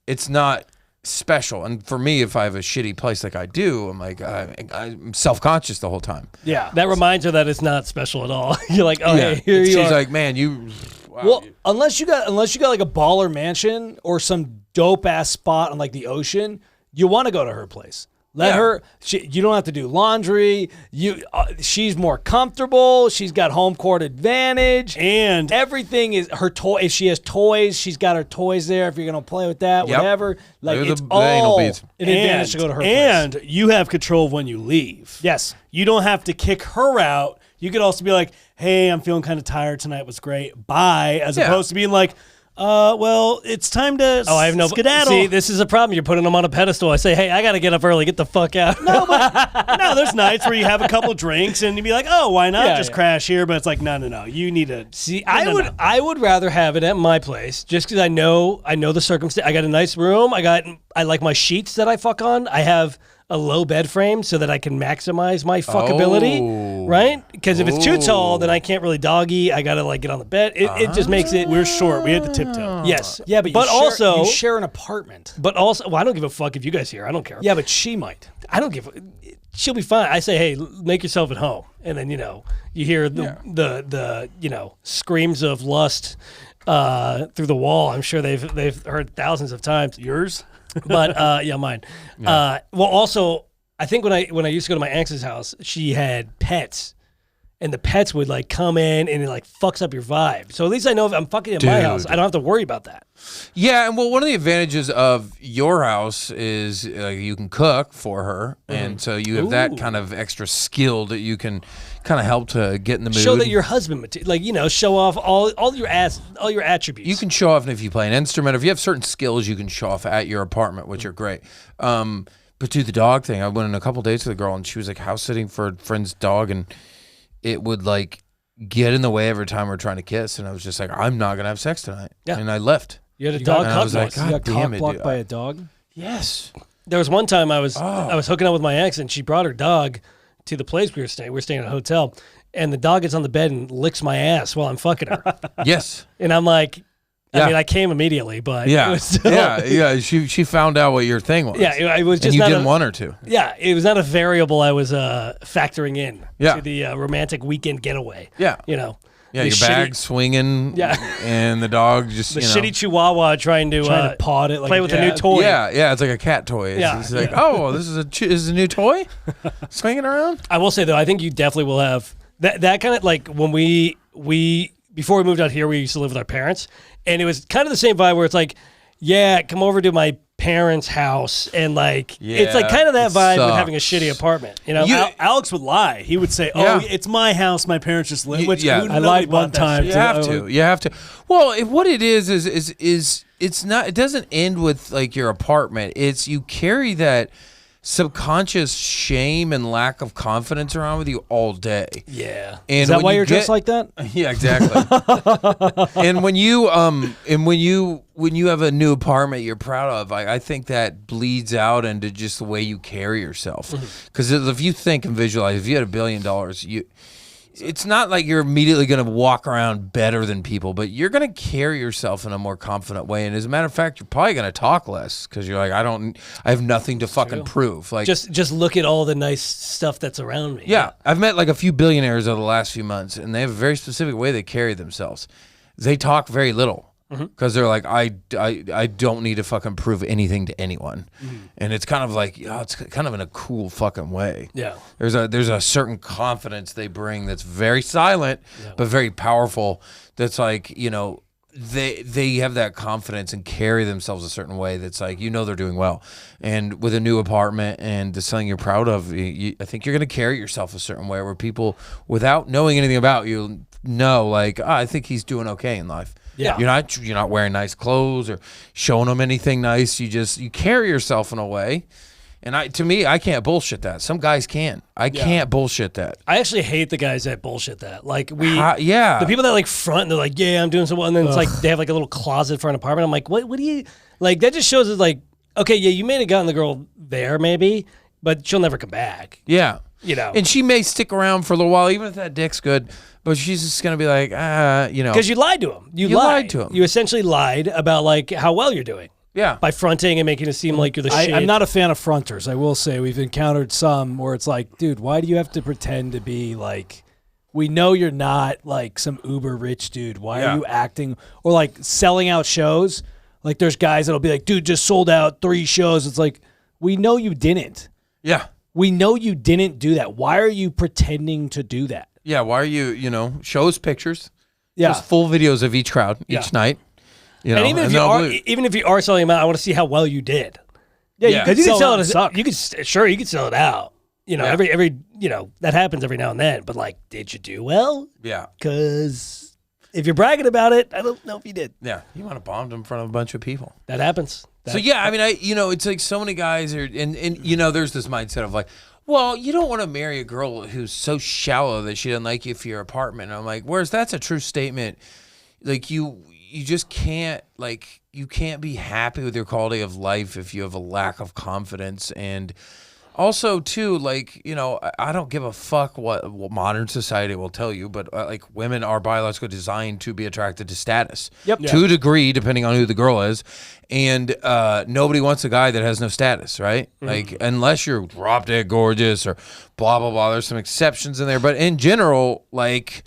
it's not special. And for me, if I have a shitty place like I do, I'm like I'm self-conscious the whole time. Yeah, that reminds her that it's not special at all. You're like, oh, hey, here you She's are. like, man, you. Wow, well, unless you got like a baller mansion or some dope ass spot on like the ocean, you want to go to her place. Let her. You don't have to do laundry. She's more comfortable. She's got home court advantage, and everything is her toy. If she has toys, she's got her toys there. If you're gonna play with that, whatever. Like it's all an advantage to go to her place. And you have control of when you leave. Yes, you don't have to kick her out. You could also be like, "Hey, I'm feeling kind of tired tonight. Was great. Bye." As opposed to being like, well, it's time to I have no skedaddle. See, this is a problem. You're putting them on a pedestal. I say, hey, I got to get up early. Get the fuck out. No, there's nights where you have a couple drinks and you'd be like, oh, why not crash here? But it's like, no. You need to see. I would rather have it at my place just because I know the circumstance. I got a nice room. I like my sheets that I fuck on. I have a low bed frame so that I can maximize my fuckability, right? Because if it's too tall, then I can't really doggy. I gotta like get on the bed. It just makes it. We're short. We had to tiptoe. Yes, yeah, but you share an apartment. But also, well, I don't give a fuck if you guys here. I don't care. Yeah, but she might. I don't give. She'll be fine. I say, hey, make yourself at home, and then you hear the screams of lust through the wall. I'm sure they've heard thousands of times. Yours. But mine. Yeah. Well, also, I think when I used to go to my ex's house, she had pets, and the pets would like come in and it like fucks up your vibe. So at least I know if I'm fucking at my house, I don't have to worry about that. Yeah, and well, one of the advantages of your house is you can cook for her, and so you have that kind of extra skill that you can kind of help to get in the mood. Show that your husband, show off all your attributes. You can show off if you play an instrument. If you have certain skills, you can show off at your apartment, which are great. But do the dog thing. I went on a couple dates with a girl, and she was like house sitting for a friend's dog, and it would like get in the way every time we're trying to kiss, and I was just like, I'm not gonna have sex tonight, and I left. You had a dog. I was like, God damn it, blocked by a dog. Yes. There was one time I was hooking up with my ex, and she brought her dog to the place we were staying. We were staying at a hotel, and the dog gets on the bed and licks my ass while I'm fucking her. Yes. And I'm like, I mean, I came immediately, but it was still, She found out what your thing was. Yeah, it was just and you not didn't want her to. Yeah, it was not a variable I was factoring in to the romantic weekend getaway. Yeah, Yeah, your bag swinging. Yeah, and the dog just the shitty Chihuahua trying to paw it, like play with a new toy. Yeah, it's like a cat toy. It's like, oh, this is a new toy, swinging around. I will say though, I think you definitely will have that kind of like when we before we moved out here, we used to live with our parents, and it was kind of the same vibe where it's like, yeah, come over to my parents' house, and like it's like kind of that vibe with having a shitty apartment. Alex would lie. He would say, "Oh, it's my house. My parents just live." Which I lied one time. You have to. Well, what it is it's not. It doesn't end with like your apartment. It's you carry that subconscious shame and lack of confidence around with you all day. Yeah. And is that why you're dressed like that? Yeah, exactly. And when you have a new apartment you're proud of, I think that bleeds out into just the way you carry yourself. Because if you think and visualize, if you had $1 billion, it's not like you're immediately going to walk around better than people, but you're going to carry yourself in a more confident way. And as a matter of fact, you're probably going to talk less because you're like, I have nothing to fucking prove. Like just look at all the nice stuff that's around me. Yeah, I've met like a few billionaires over the last few months, and they have a very specific way they carry themselves. They talk very little. because they're like, I don't need to fucking prove anything to anyone, and it's kind of like, it's kind of in a cool fucking way. Yeah, there's a certain confidence they bring that's very silent but very powerful. That's like, they have that confidence and carry themselves a certain way that's like, they're doing well. And with a new apartment and it's something you're proud of, I think you're going to carry yourself a certain way where people, without knowing anything about you, know like, I think he's doing okay in life. Yeah. You're not wearing nice clothes or showing them anything nice. You carry yourself in a way. And to me, I can't bullshit that. Some guys can. I can't bullshit that. I actually hate the guys that bullshit that. Like the people that like front and they're like, yeah, I'm doing so well, and then it's like they have like a little closet for an apartment. I'm like, what do you like? That just shows it's like, okay, yeah, you may have gotten the girl there maybe, but she'll never come back. Yeah, and she may stick around for a little while, even if that dick's good. But she's just gonna be like, because you lied to him. You lied to him. You essentially lied about like how well you're doing. Yeah. By fronting and making it seem like you're the shit. I'm not a fan of fronters. I will say we've encountered some where it's like, dude, why do you have to pretend to be like, we know you're not like some uber rich dude. Why are you acting or like selling out shows? Like there's guys that'll be like, dude, just sold out 3 shows. It's like, we know you didn't. Yeah. We know you didn't do that. Why are you pretending to do that? Yeah. Why are you, show us pictures. Yeah. Just full videos of each crowd each night. And even if you are selling them out, I want to see how well you did. Yeah, because you can sell it. You could sell it out. Every that happens every now and then. But like, did you do well? Yeah. Because if you're bragging about it, I don't know if you did. Yeah, you want to bomb in front of a bunch of people. That happens. It's like so many guys are, and there's this mindset of like, well, you don't want to marry a girl who's so shallow that she doesn't like you for your apartment. And I'm like, whereas that's a true statement. Like you just can't, like, you can't be happy with your quality of life if you have a lack of confidence. And also, too, like, I don't give a fuck what modern society will tell you, but like women are biologically designed to be attracted to status. Yep. To a degree, depending on who the girl is. And nobody wants a guy that has no status, right? Like, unless you're drop dead gorgeous or blah, blah, blah. There's some exceptions in there. But in general, like,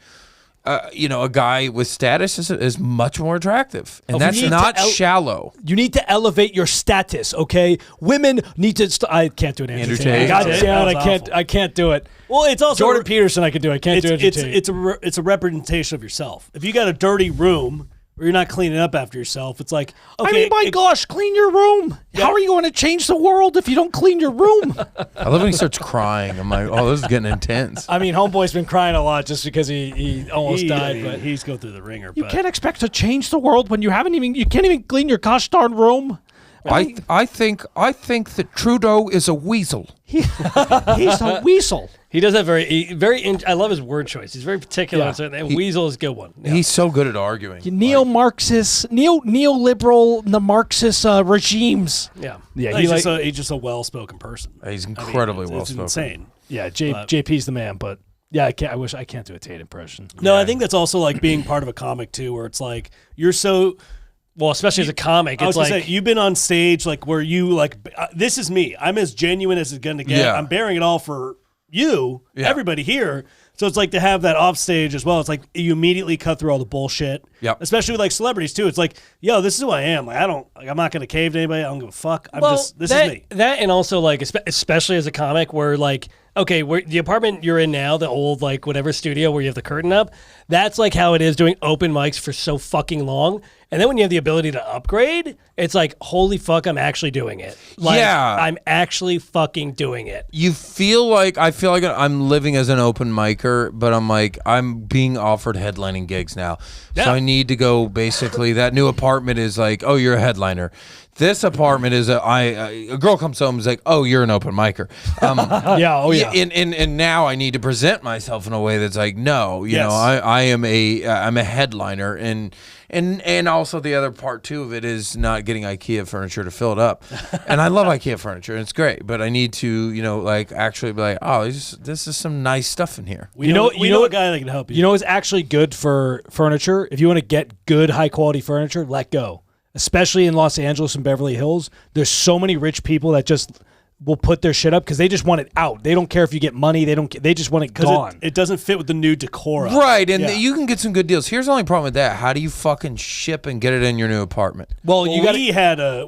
a guy with status is much more attractive, and that's not shallow. You need to elevate your status, okay? Women need to. I can't do it. Andrew Tate. God damn it, I can't do it. Well, it's also Jordan Peterson. I can do it. I can't do it. It's a representation of yourself. If you got a dirty room or you're not cleaning up after yourself, it's like, okay. my gosh, clean your room. Yeah. How are you going to change the world if you don't clean your room? I love when he starts crying. I'm like, oh, this is getting intense. I mean, homeboy's been crying a lot just because he almost died. But he's going through the ringer. You can't expect to change the world when you can't even clean your gosh darn room. I think that Trudeau is a weasel. He's a weasel. He does that I love his word choice. He's very particular. Yeah. Weasel is a good one. Yeah. He's so good at arguing. Neo-Marxist, neoliberal, the Marxist regimes. Yeah. Yeah. He's just a well-spoken person. He's incredibly well-spoken. It's insane. Yeah. JP's the man, but yeah, I wish I can't do a Tate impression. No, I think that's also like being part of a comic too, where it's like you're so. Well, especially as a comic, it's like you've been on stage, like where you like, this is me. I'm as genuine as it's going to get. Yeah. I'm bearing it all for you, everybody here. So it's like to have that off stage as well. It's like you immediately cut through all the bullshit. Yep. Especially with like celebrities too. It's like, yo, this is who I am. Like I'm not going to cave to anybody. I don't give a fuck. This is me. That and also like especially as a comic, where like, okay, the apartment you're in now, the old like whatever studio where you have the curtain up, that's like how it is doing open mics for so fucking long. And then when you have the ability to upgrade, it's like, holy fuck, I'm actually doing it. Like, I'm actually fucking doing it. I feel like I'm living as an open micer, but I'm like, I'm being offered headlining gigs now. Yeah. So I need to go, basically, that new apartment is like, oh, you're a headliner. This apartment is a girl comes home and is like, oh, you're an open micer. And now I need to present myself in a way that's like, no, you know, I'm a headliner, and also the other part too of it is not getting IKEA furniture to fill it up. And I love IKEA furniture and it's great, but I need to, like actually be like, oh, this is some nice stuff in here. We know a guy that can help you. You know what's actually good for furniture? If you want to get good high quality furniture, let go. Especially in Los Angeles and Beverly Hills, there's so many rich people that just will put their shit up because they just want it out. They don't care if you get money. They just want it gone. It doesn't fit with the new decor. Right, and you can get some good deals. Here's the only problem with that. How do you fucking ship and get it in your new apartment? Well, we have a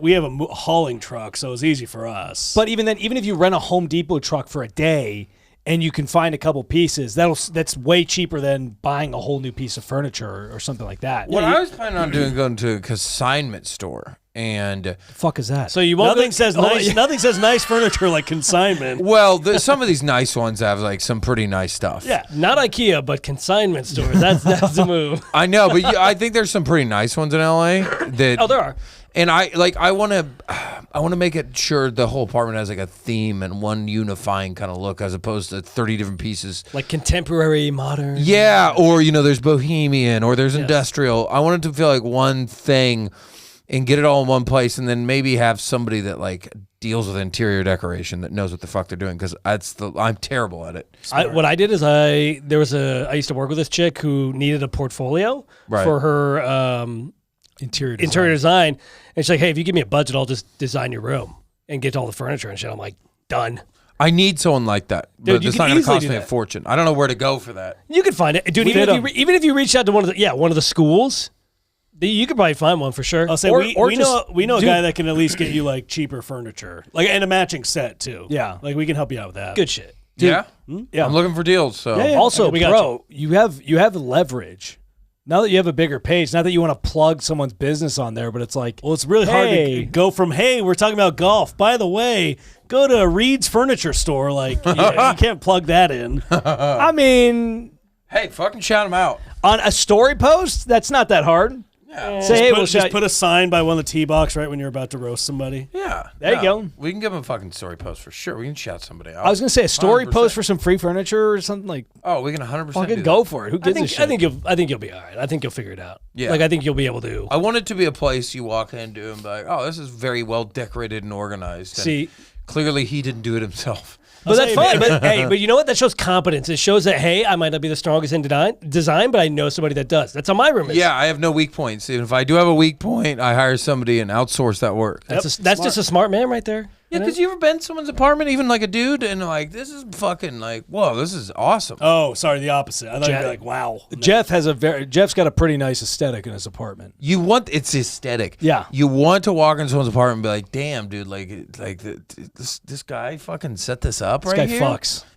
hauling truck, so it's easy for us. But even then, even if you rent a Home Depot truck for a day and you can find a couple pieces, that's way cheaper than buying a whole new piece of furniture or something like that. What I was planning on doing, going to a consignment store. And the fuck is that? So you won't nothing says nice furniture like consignment. Well, some of these nice ones have like some pretty nice stuff. Yeah, not IKEA, but consignment stores. That's the move. I know, but I think there's some pretty nice ones in LA. That there are. And I want to make it sure the whole apartment has like a theme and one unifying kind of look, as opposed to 30 different pieces. Like contemporary, modern. Yeah, or there's bohemian, or there's industrial. I want it to feel like one thing. And get it all in one place, and then maybe have somebody that like deals with interior decoration that knows what the fuck they're doing, because I'm terrible at it. What I did is I used to work with this chick who needed a portfolio for her interior design, and she's like, "Hey, if you give me a budget, I'll just design your room and get all the furniture and shit." I'm like, done. I need someone like that. Dude, it's not going to cost me a fortune. I don't know where to go for that. You could find it, dude. Even if you reach out to one of the schools. You could probably find one for sure. I'll say we know a guy that can at least get you like cheaper furniture, like and a matching set too. Yeah, like we can help you out with that. Good shit. Dude, yeah. I'm looking for deals. So also, you have leverage. Now that you have a bigger page, not that you want to plug someone's business on there, but it's like, well, it's really hard to go from, hey, we're talking about golf. By the way, go to Reed's Furniture Store. Like, you can't plug that in. I mean, hey, fucking shout them out on a story post. That's not that hard. Yeah. Say, just put a sign by one of the tee box right when you're about to roast somebody. Yeah. There you go. We can give them a fucking story post for sure. We can shout somebody out. I was going to say a story 100%. Post for some free furniture or something like. Oh, we can 100% fucking go for it. Who gives a shit? I think you'll be all right. I think you'll figure it out. Yeah. Like I think you'll be able to. I want it to be a place you walk into and be like, oh, this is very well decorated and organized. And see, clearly he didn't do it himself. But that's fine. But you know what? That shows competence. It shows that, hey, I might not be the strongest in design, but I know somebody that does. That's how my room is. Yeah, I have no weak points. And if I do have a weak point, I hire somebody and outsource that work. That's just a smart man right there. Yeah, because you ever been to someone's apartment, even like a dude, and like, this is fucking like, whoa, this is awesome. Oh, sorry, the opposite. I thought you'd be like, wow. No. Jeff's got a pretty nice aesthetic in his apartment. It's aesthetic. Yeah. You want to walk into someone's apartment and be like, damn, dude, this guy fucking set this up right here.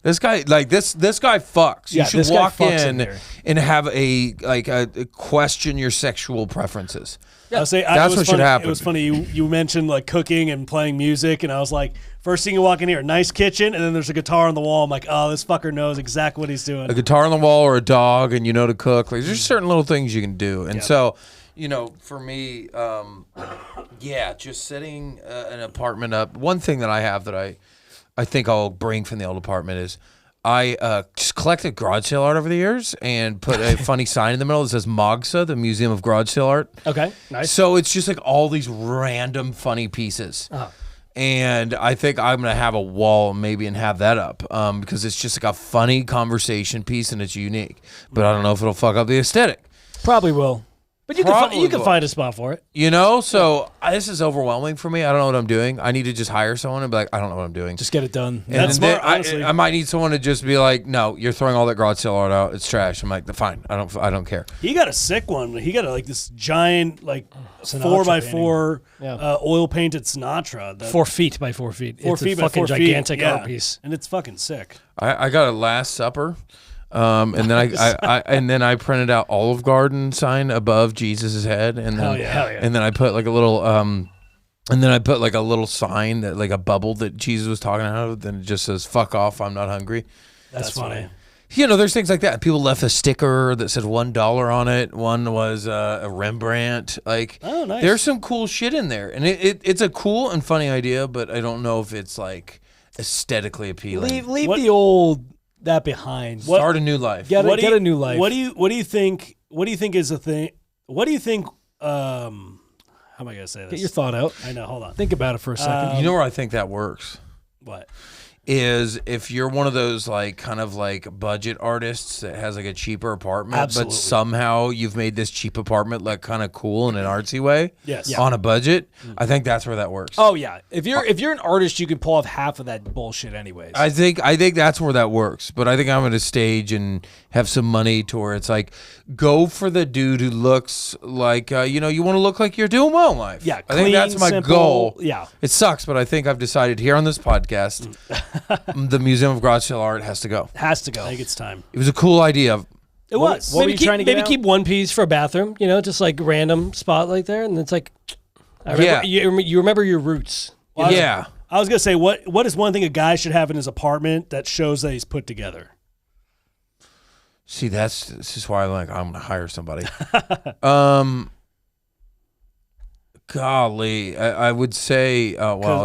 This guy fucks. This guy fucks. Yeah, you should walk in and have a question your sexual preferences. Yeah. That's what should happen. It was funny. You mentioned like cooking and playing music, and I was like, first thing you walk in here, nice kitchen, and then there's a guitar on the wall. I'm like, oh, this fucker knows exactly what he's doing. A guitar on the wall or a dog, and you know to cook. Like, there's certain little things you can do, and so, for me, just setting an apartment up. One thing that I have that I think I'll bring from the old apartment is I just collected garage sale art over the years and put a funny sign in the middle that says MOGSA, the Museum of Garage Sale Art. Okay, nice. So it's just like all these random funny pieces. Uh-huh. And I think I'm going to have a wall maybe and have that up because it's just like a funny conversation piece and it's unique. But I don't know if it'll fuck up the aesthetic. Probably will. But you can find a spot for it. So this is overwhelming for me. I don't know what I'm doing. I need to just hire someone and be like, I don't know what I'm doing. Just get it done. And that's smart, honestly. I might need someone to just be like, no, you're throwing all that garage sale art out. It's trash. I'm like, fine. I don't care. He got a sick one. He got this giant 4x4 oil painted Sinatra. 4 feet by 4 feet. 4 it's feet a fucking by 4 gigantic feet. art piece, and it's fucking sick. I got a Last Supper. And then I printed out Olive Garden sign above Jesus' head, and then and then I put like a little sign that like a bubble that Jesus was talking out of. Then it just says "fuck off, I'm not hungry." That's funny. There's things like that. People left a sticker that said $1 on it. One was a Rembrandt. Like, oh, nice. There's some cool shit in there, and it's a cool and funny idea, but I don't know if it's like aesthetically appealing. Leave the old. That behind. Start a new life. Get a new life. What do you think is a thing? What do you think? How am I gonna say this? Get your thought out. I know. Hold on. Think about it for a second. You know where I think that works? What? is if you're one of those like kind of like budget artists that has like a cheaper apartment, Absolutely. but somehow you've made this cheap apartment like kind of cool in an artsy way. Yes. On a budget. I think that's where that works. Oh yeah, if you're an artist, you can pull off half of that bullshit anyways. I think that's where that works. But I think I'm at a stage and have some money to where it's like, go for the dude who looks like you want to look like you're doing well in life. Yeah, I think that's clean, my simple, goal. yeah. It sucks, but I think I've decided here on this podcast, the Museum of Garage Sale Art has to go. Has to go. I think it's time. It was a cool idea. It was. What were Maybe you keep, trying to get maybe out? keep one piece for a bathroom, just like random spot like there, and it's like, I remember, you remember your roots. Yeah. I was gonna say, what is one thing a guy should have in his apartment that shows that he's put together? See, this is why I'm going to hire somebody. Golly, I would say, a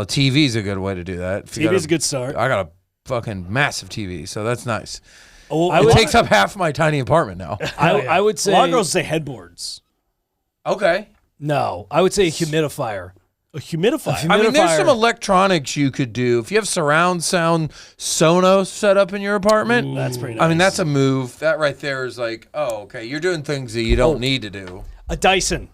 TV is a good way to do that. TV is a good start. I got a fucking massive TV, so that's nice. Oh, It takes up half my tiny apartment now. I would say a lot of girls say headboards. Okay. no. I would say a humidifier. A humidifier. I mean, there's Humidifier. some electronics you could do. If you have surround sound Sonos set up in your apartment, That's pretty nice. I mean, that's a move. That right there is like, oh, okay, you're doing things that you don't need to do. A Dyson.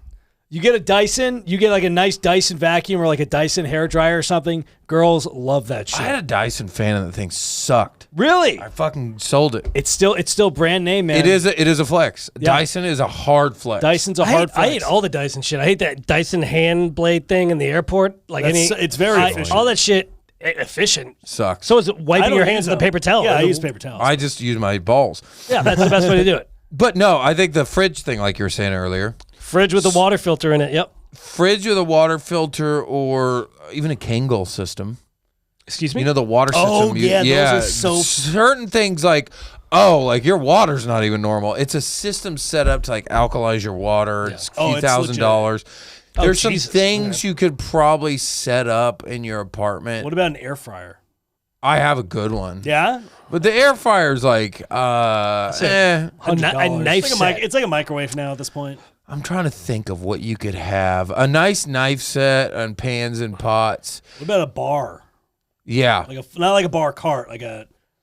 You get a Dyson, you get like a nice Dyson vacuum or like a Dyson hairdryer or something. Girls love that shit. I had a Dyson fan and the thing sucked. Really? I fucking sold it. It's still brand name, man. It is a flex. Yeah. Dyson is a hard flex. Dyson's a I hard hate, I hate all the Dyson shit. I hate that Dyson hand blade thing in the airport. Like It's very efficient. all that shit efficient. Sucks. So is it I wiping don't your use hands with a them. paper towel? Yeah, I use paper towels. I just use my balls. Yeah, that's the best way to do it. But no, I think the fridge thing, like you were saying earlier, Fridge with a water filter in it. Yep. fridge with a water filter or even a Kangol system. Excuse me. You know the water system. Oh, yeah, those are so- certain things like like your water's not even normal. It's a system set up to like alkalize your water. It's a few it's $1,000s. Oh, There's some Jesus. things you could probably set up in your apartment. What about an air fryer? I have a good one. Yeah, But the air fryer's like a knife it's set. it's like a microwave now at this point. I'm trying to think of what you could have. A nice knife set and pans and pots. What about a bar? Yeah. Not like a bar cart,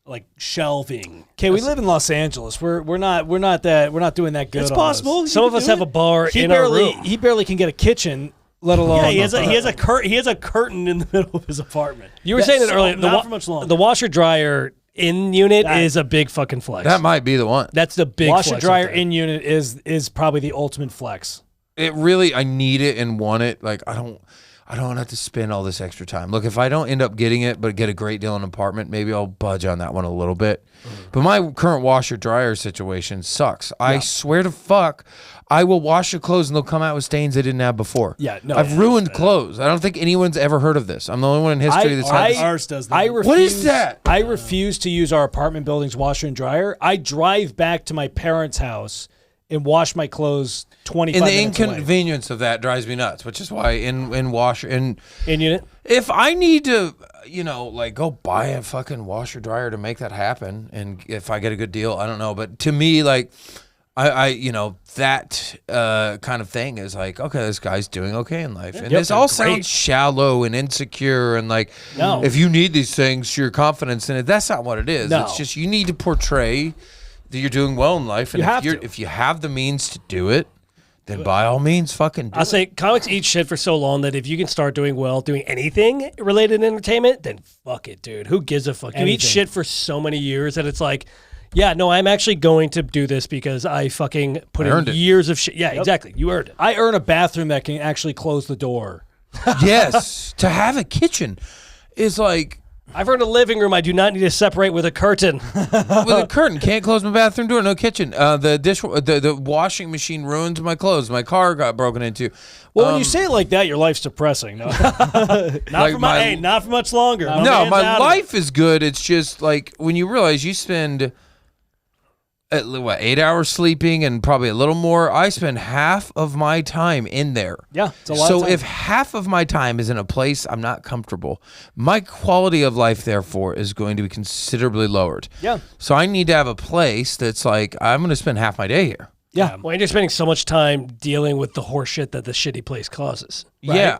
like shelving. Okay, we live in Los Angeles. We're not doing that good. It's on possible. this. Some of us have a bar in our room. He barely can get a kitchen, let alone. Yeah, he has a curtain in the middle of his apartment. You were saying it earlier. not for much longer. The washer dryer in unit is a big fucking flex. That might be the one. That's the big washer flex dryer right there. in unit is probably the ultimate flex. It really, I need it and want it. Like I don't have to spend all this extra time. Look, if I don't end up getting it, but get a great deal in an apartment, maybe I'll budge on that one a little bit. But my current washer dryer situation sucks. I swear to fuck, I will wash the clothes and they'll come out with stains they didn't have before. Yeah, no. I've ruined clothes. I don't think anyone's ever heard of this. I'm the only one in history that's had this. Ours does that. I refuse, What is that? I refuse to use our apartment building's washer and dryer. I drive back to my parents' house and wash my clothes 25 And the minutes away. inconvenience of that drives me nuts, which is why in washer and in unit. if I need to, like go buy a fucking washer dryer to make that happen, and if I get a good deal, I don't know. But to me, like, I that kind of thing is like, okay, this guy's doing okay in life, and this all sounds shallow and insecure, and like, No. if you need these things, your confidence in it, that's not what it is. No. It's just you need to portray that you're doing well in life, and if you have the means to do it, then by all means, fucking do I'll it. say comics eat shit for so long that if you can start doing well, doing anything related to entertainment, then fuck it, dude. Who gives a fuck? You eat Anything. shit for so many years that it's like, yeah, no, I'm actually going to do this because I fucking put earned in it. years of shit. Yeah, exactly. You earned it. I earn a bathroom that can actually close the door. Yes, to have a kitchen is like I've earned a living room I do not need to separate with a curtain. with a curtain. Can't close my bathroom door. No kitchen. The washing machine ruins my clothes. My car got broken into. Well, when you say it like that, your life's depressing. No? not for much longer. No, my life is good. It's just like when you realize you spend 8 hours sleeping and probably a little more. I spend half of my time in there. Yeah, it's a lot of So time. if half of my time is in a place I'm not comfortable, my quality of life therefore is going to be considerably lowered. Yeah. So I need to have a place that's like I'm going to spend half my day here. Yeah. Well, you're spending so much time dealing with the horse shit that the shitty place causes. Right? Yeah.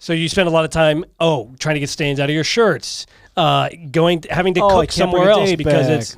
So you spend a lot of time, trying to get stains out of your shirts, having to cook somewhere else because it's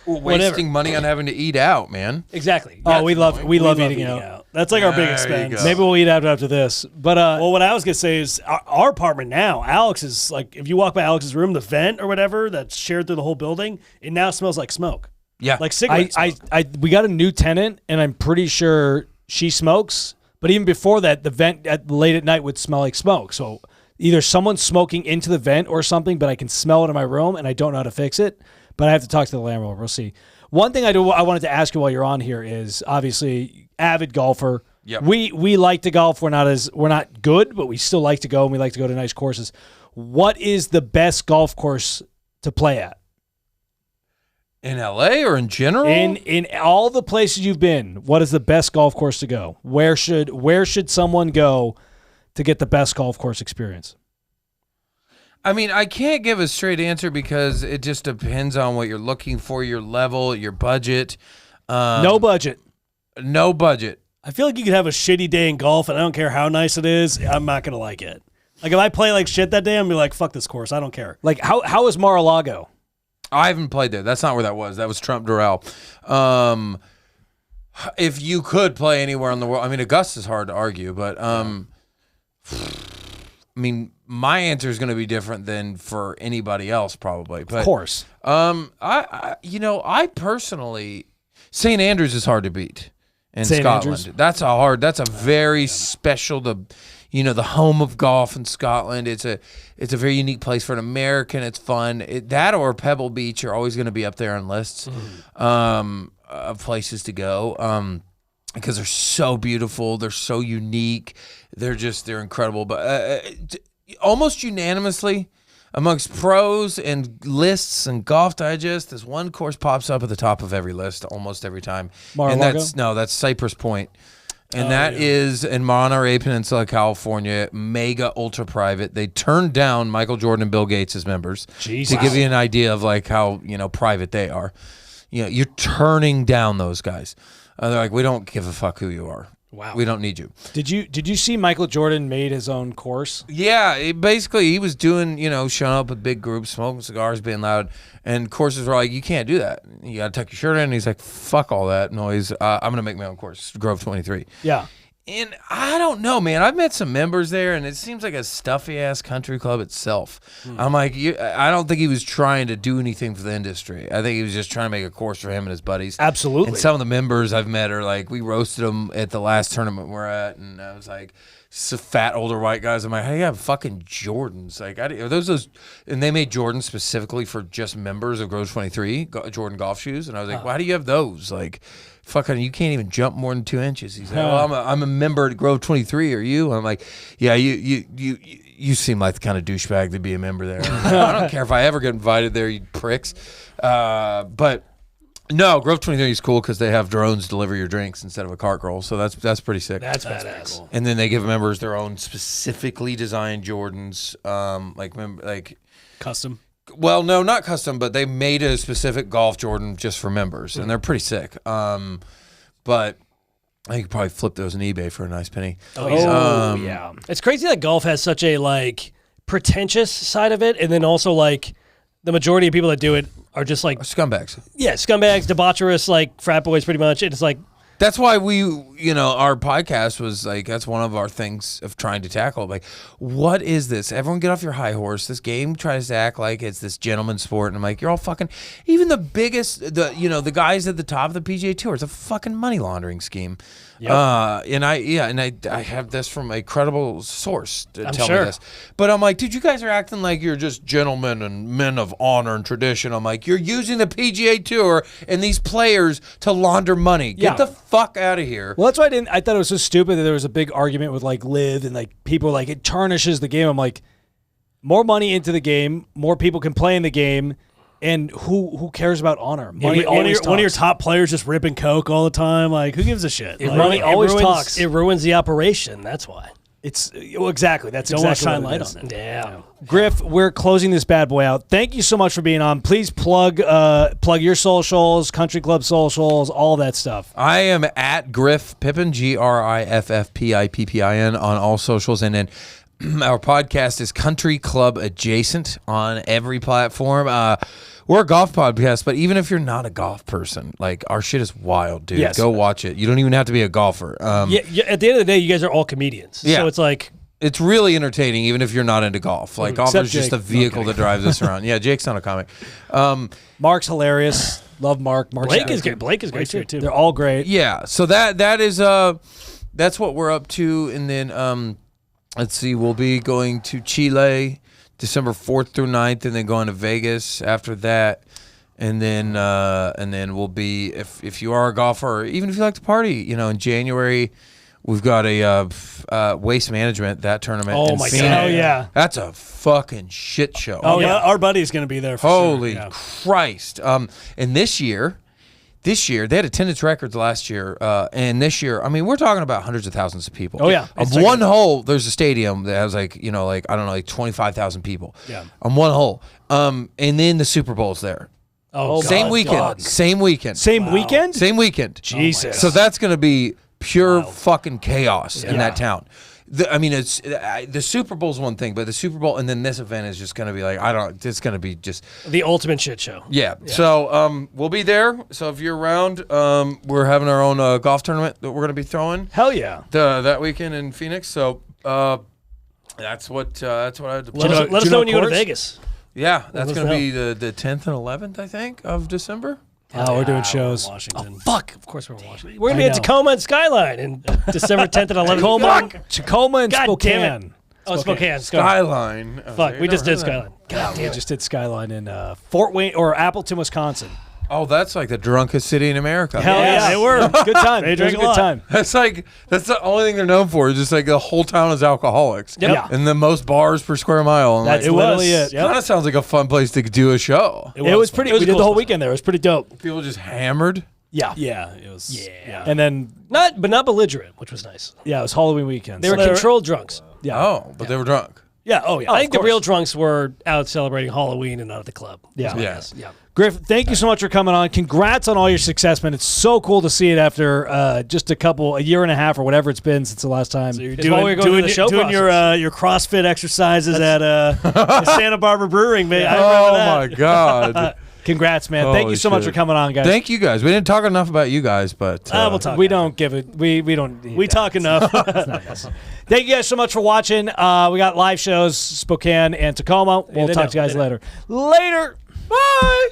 wasting money on having to eat out, man. Exactly. Oh, we love eating out. That's like our big expense. Maybe we'll eat out after this. But well, what I was gonna say is our apartment now, Alex is like, if you walk by Alex's room, the vent or whatever that's shared through the whole building, it now smells like smoke. Yeah, like cigarette smoke. we got a new tenant, and I'm pretty sure she smokes. But even before that, the vent late at night would smell like smoke. So either someone's smoking into the vent or something, but I can smell it in my room, and I don't know how to fix it. But I have to talk to the landlord. We'll see. One thing I wanted to ask you while you're on here is obviously avid golfer. Yep. We like to golf. We're not good, but we still like to go, and we like to go to nice courses. What is the best golf course to play at? In LA or in general? In all the places you've been, what is the best golf course to go? Where should someone go to get the best golf course experience? I mean, I can't give a straight answer because it just depends on what you're looking for, your level, your budget. No budget. No budget. I feel like you could have a shitty day in golf, and I don't care how nice it is, I'm not gonna like it. Like if I play like shit that day, I'm gonna be like, fuck this course, I don't care. Like how is Mar-a-Lago? I haven't played there. That's not where that was. That was Trump Doral. If you could play anywhere in the world, I mean, Augusta's hard to argue, but I mean, my answer is going to be different than for anybody else, probably. But, of course. I personally, St. Andrews is hard to beat in St. Scotland. Andrews? That's a very special the home of golf in Scotland. It's a very unique place for an American. It's fun. That or Pebble Beach are always going to be up there on lists of places to go because they're so beautiful. They're so unique. They're incredible. But almost unanimously amongst pros and lists and Golf Digest, this one course pops up at the top of every list almost every time. Mar-a-Lago? And that's Cypress Point. And that is in Monterey Peninsula, California, mega ultra private. They turned down Michael Jordan and Bill Gates as members to give you an idea of like how private they are. You're turning down those guys. They're like, we don't give a fuck who you are. Wow, we don't need you. Did you see Michael Jordan made his own course? Yeah, basically he was doing showing up with big groups, smoking cigars, being loud, and courses were like, you can't do that. You got to tuck your shirt in. And he's like, fuck all that noise. I'm gonna make my own course, Grove 23. Yeah. And I don't know, man. I've met some members there, and it seems like a stuffy-ass country club itself. I'm like, I don't think he was trying to do anything for the industry. I think he was just trying to make a course for him and his buddies. Absolutely. And some of the members I've met are like, we roasted them at the last tournament we're at, and I was like, some fat older white guys. I'm like, hey, I have fucking Jordans. Like, are those? And they made Jordans specifically for just members of Grove 23, Jordan golf shoes. And I was like, well, how do you have those? Like, fucking, you can't even jump more than 2 inches. He's like, well, I'm a member at Grove 23. Are you? I'm like, yeah, you seem like the kind of douchebag to be a member there. I don't care if I ever get invited there, you pricks. But no, Grove 23 is cool because they have drones deliver your drinks instead of a cart girl. So that's pretty sick. That's badass. Cool. And then they give members their own specifically designed Jordans, like Custom. Well, no, not custom, but they made a specific golf Jordan just for members, and they're pretty sick. But I could probably flip those on eBay for a nice penny. Yeah. It's crazy that golf has such a like pretentious side of it, and then also like the majority of people that do it are just like Scumbags. Yeah, scumbags, debaucherous, like frat boys, pretty much. It's like that's why our podcast was like, that's one of our things of trying to tackle. Like, what is this? Everyone get off your high horse. This game tries to act like it's this gentleman's sport. And I'm like, you're all fucking, even the biggest, the guys at the top of the PGA Tour, it's a fucking money laundering scheme. Yep. And I have this from a credible source to tell me this. But I'm like, dude, you guys are acting like you're just gentlemen and men of honor and tradition. I'm like, you're using the PGA Tour and these players to launder money. Get the fuck out of here. Well, that's why I thought it was so stupid that there was a big argument with like Live and like people like it tarnishes the game. I'm like, more money into the game, more people can play in the game. And who cares about honor? Money one of your top players just ripping coke all the time. Like, who gives a shit? Money always talks. It ruins the operation. That's why. Exactly. That's don't exactly shine what light it is. on it. Yeah. Griff, we're closing this bad boy out. Thank you so much for being on. Please plug your socials, Country Club socials, all that stuff. I am at Griff Pippin, GriffPippin on all socials, and then Our podcast is Country Club Adjacent on every platform. We're a golf podcast, but even if you're not a golf person, like our shit is wild, dude. Yes. Go watch it. You don't even have to be a golfer. Yeah, at the end of the day, you guys are all comedians. Yeah. So it's like, It's really entertaining, even if you're not into golf. Like golf Except is just Jake. a vehicle that drives us around. Yeah, Jake's not a comic. Mark's hilarious. Love Mark. Mark's Blake is great. Blake is great too. They're all great. Yeah, so that is that's what we're up to, and then let's see, we'll be going to Chile December 4th through 9th, and then going to Vegas after that, and then we'll be if you are a golfer, or even if you like to party, in January. We've got a Waste Management, that tournament. Oh in my Phoenix. God. Oh yeah. That's a fucking shit show. Oh yeah. Our buddy's going to be there. For Holy sure. Yeah. Christ. And this year, they had attendance records last year. And this year, I mean, we're talking about hundreds of thousands of people. Oh, yeah. On one hole, there's a stadium that has like 25,000 people. Yeah. On one hole. And then the Super Bowl's there. Oh, Same God. weekend. God. Same weekend. Same weekend? Same weekend. Jesus. So that's going to be pure fucking chaos in that town. It's the Super Bowl's one thing, but the Super Bowl and then this event is just going to be like, it's going to be just The ultimate shit show. yeah. So we'll be there. So if you're around, we're having our own golf tournament that we're going to be throwing Hell yeah. that weekend in Phoenix. So that's what I had to Let us do you know know when you go to course? Vegas. Yeah, that's us going to know. be the 10th and 11th, I think, of December. Oh, we're doing shows. Washington. Fuck. Of course we're in Washington. We're going to be I at know. Tacoma and Skyline in December 10th and 11th. Tacoma and God Spokane. damn it. Oh, Spokane. Skyline. Fuck, we just did Skyline. God damn, we just did Skyline in Fort Wayne or Appleton, Wisconsin. Oh, that's like the drunkest city in America. Hell yeah, they were. Good time. They It was drank a a good lot. time. That's the only thing they're known for. Is just like the whole town is alcoholics. Yep. Yeah. And the most bars per square mile. And That's like, literally it. kind of sounds like a fun place to do a show. It was pretty. It was We a did cool the whole spot. weekend there. It was pretty dope. People just hammered. Yeah. Yeah, it was. Yeah. And then Not belligerent, which was nice. it was Halloween weekend. They were So controlled drunks. yeah. Oh, but they were drunk. Yeah, oh yeah. Oh, I think of the course. real drunks were out celebrating Halloween and not at the club. Yeah. Yes. Yeah. Griff, thank you so much for coming on. Congrats on all your success, man. It's so cool to see it after just a year and a half or whatever it's been since the last time. So you're It's while we were going through the show doing your CrossFit exercises at the Santa Barbara Brewing, man. I remember that. Oh my God. Congrats, man. Thank Holy you so much shit. for coming on, guys. Thank you guys. We didn't talk enough about you guys, but We'll talk. We don't give it. We don't. We talk enough. Thank you guys so much for watching. We got live shows, Spokane and Tacoma. We'll they talk know. to you guys They know. later. Later. Bye.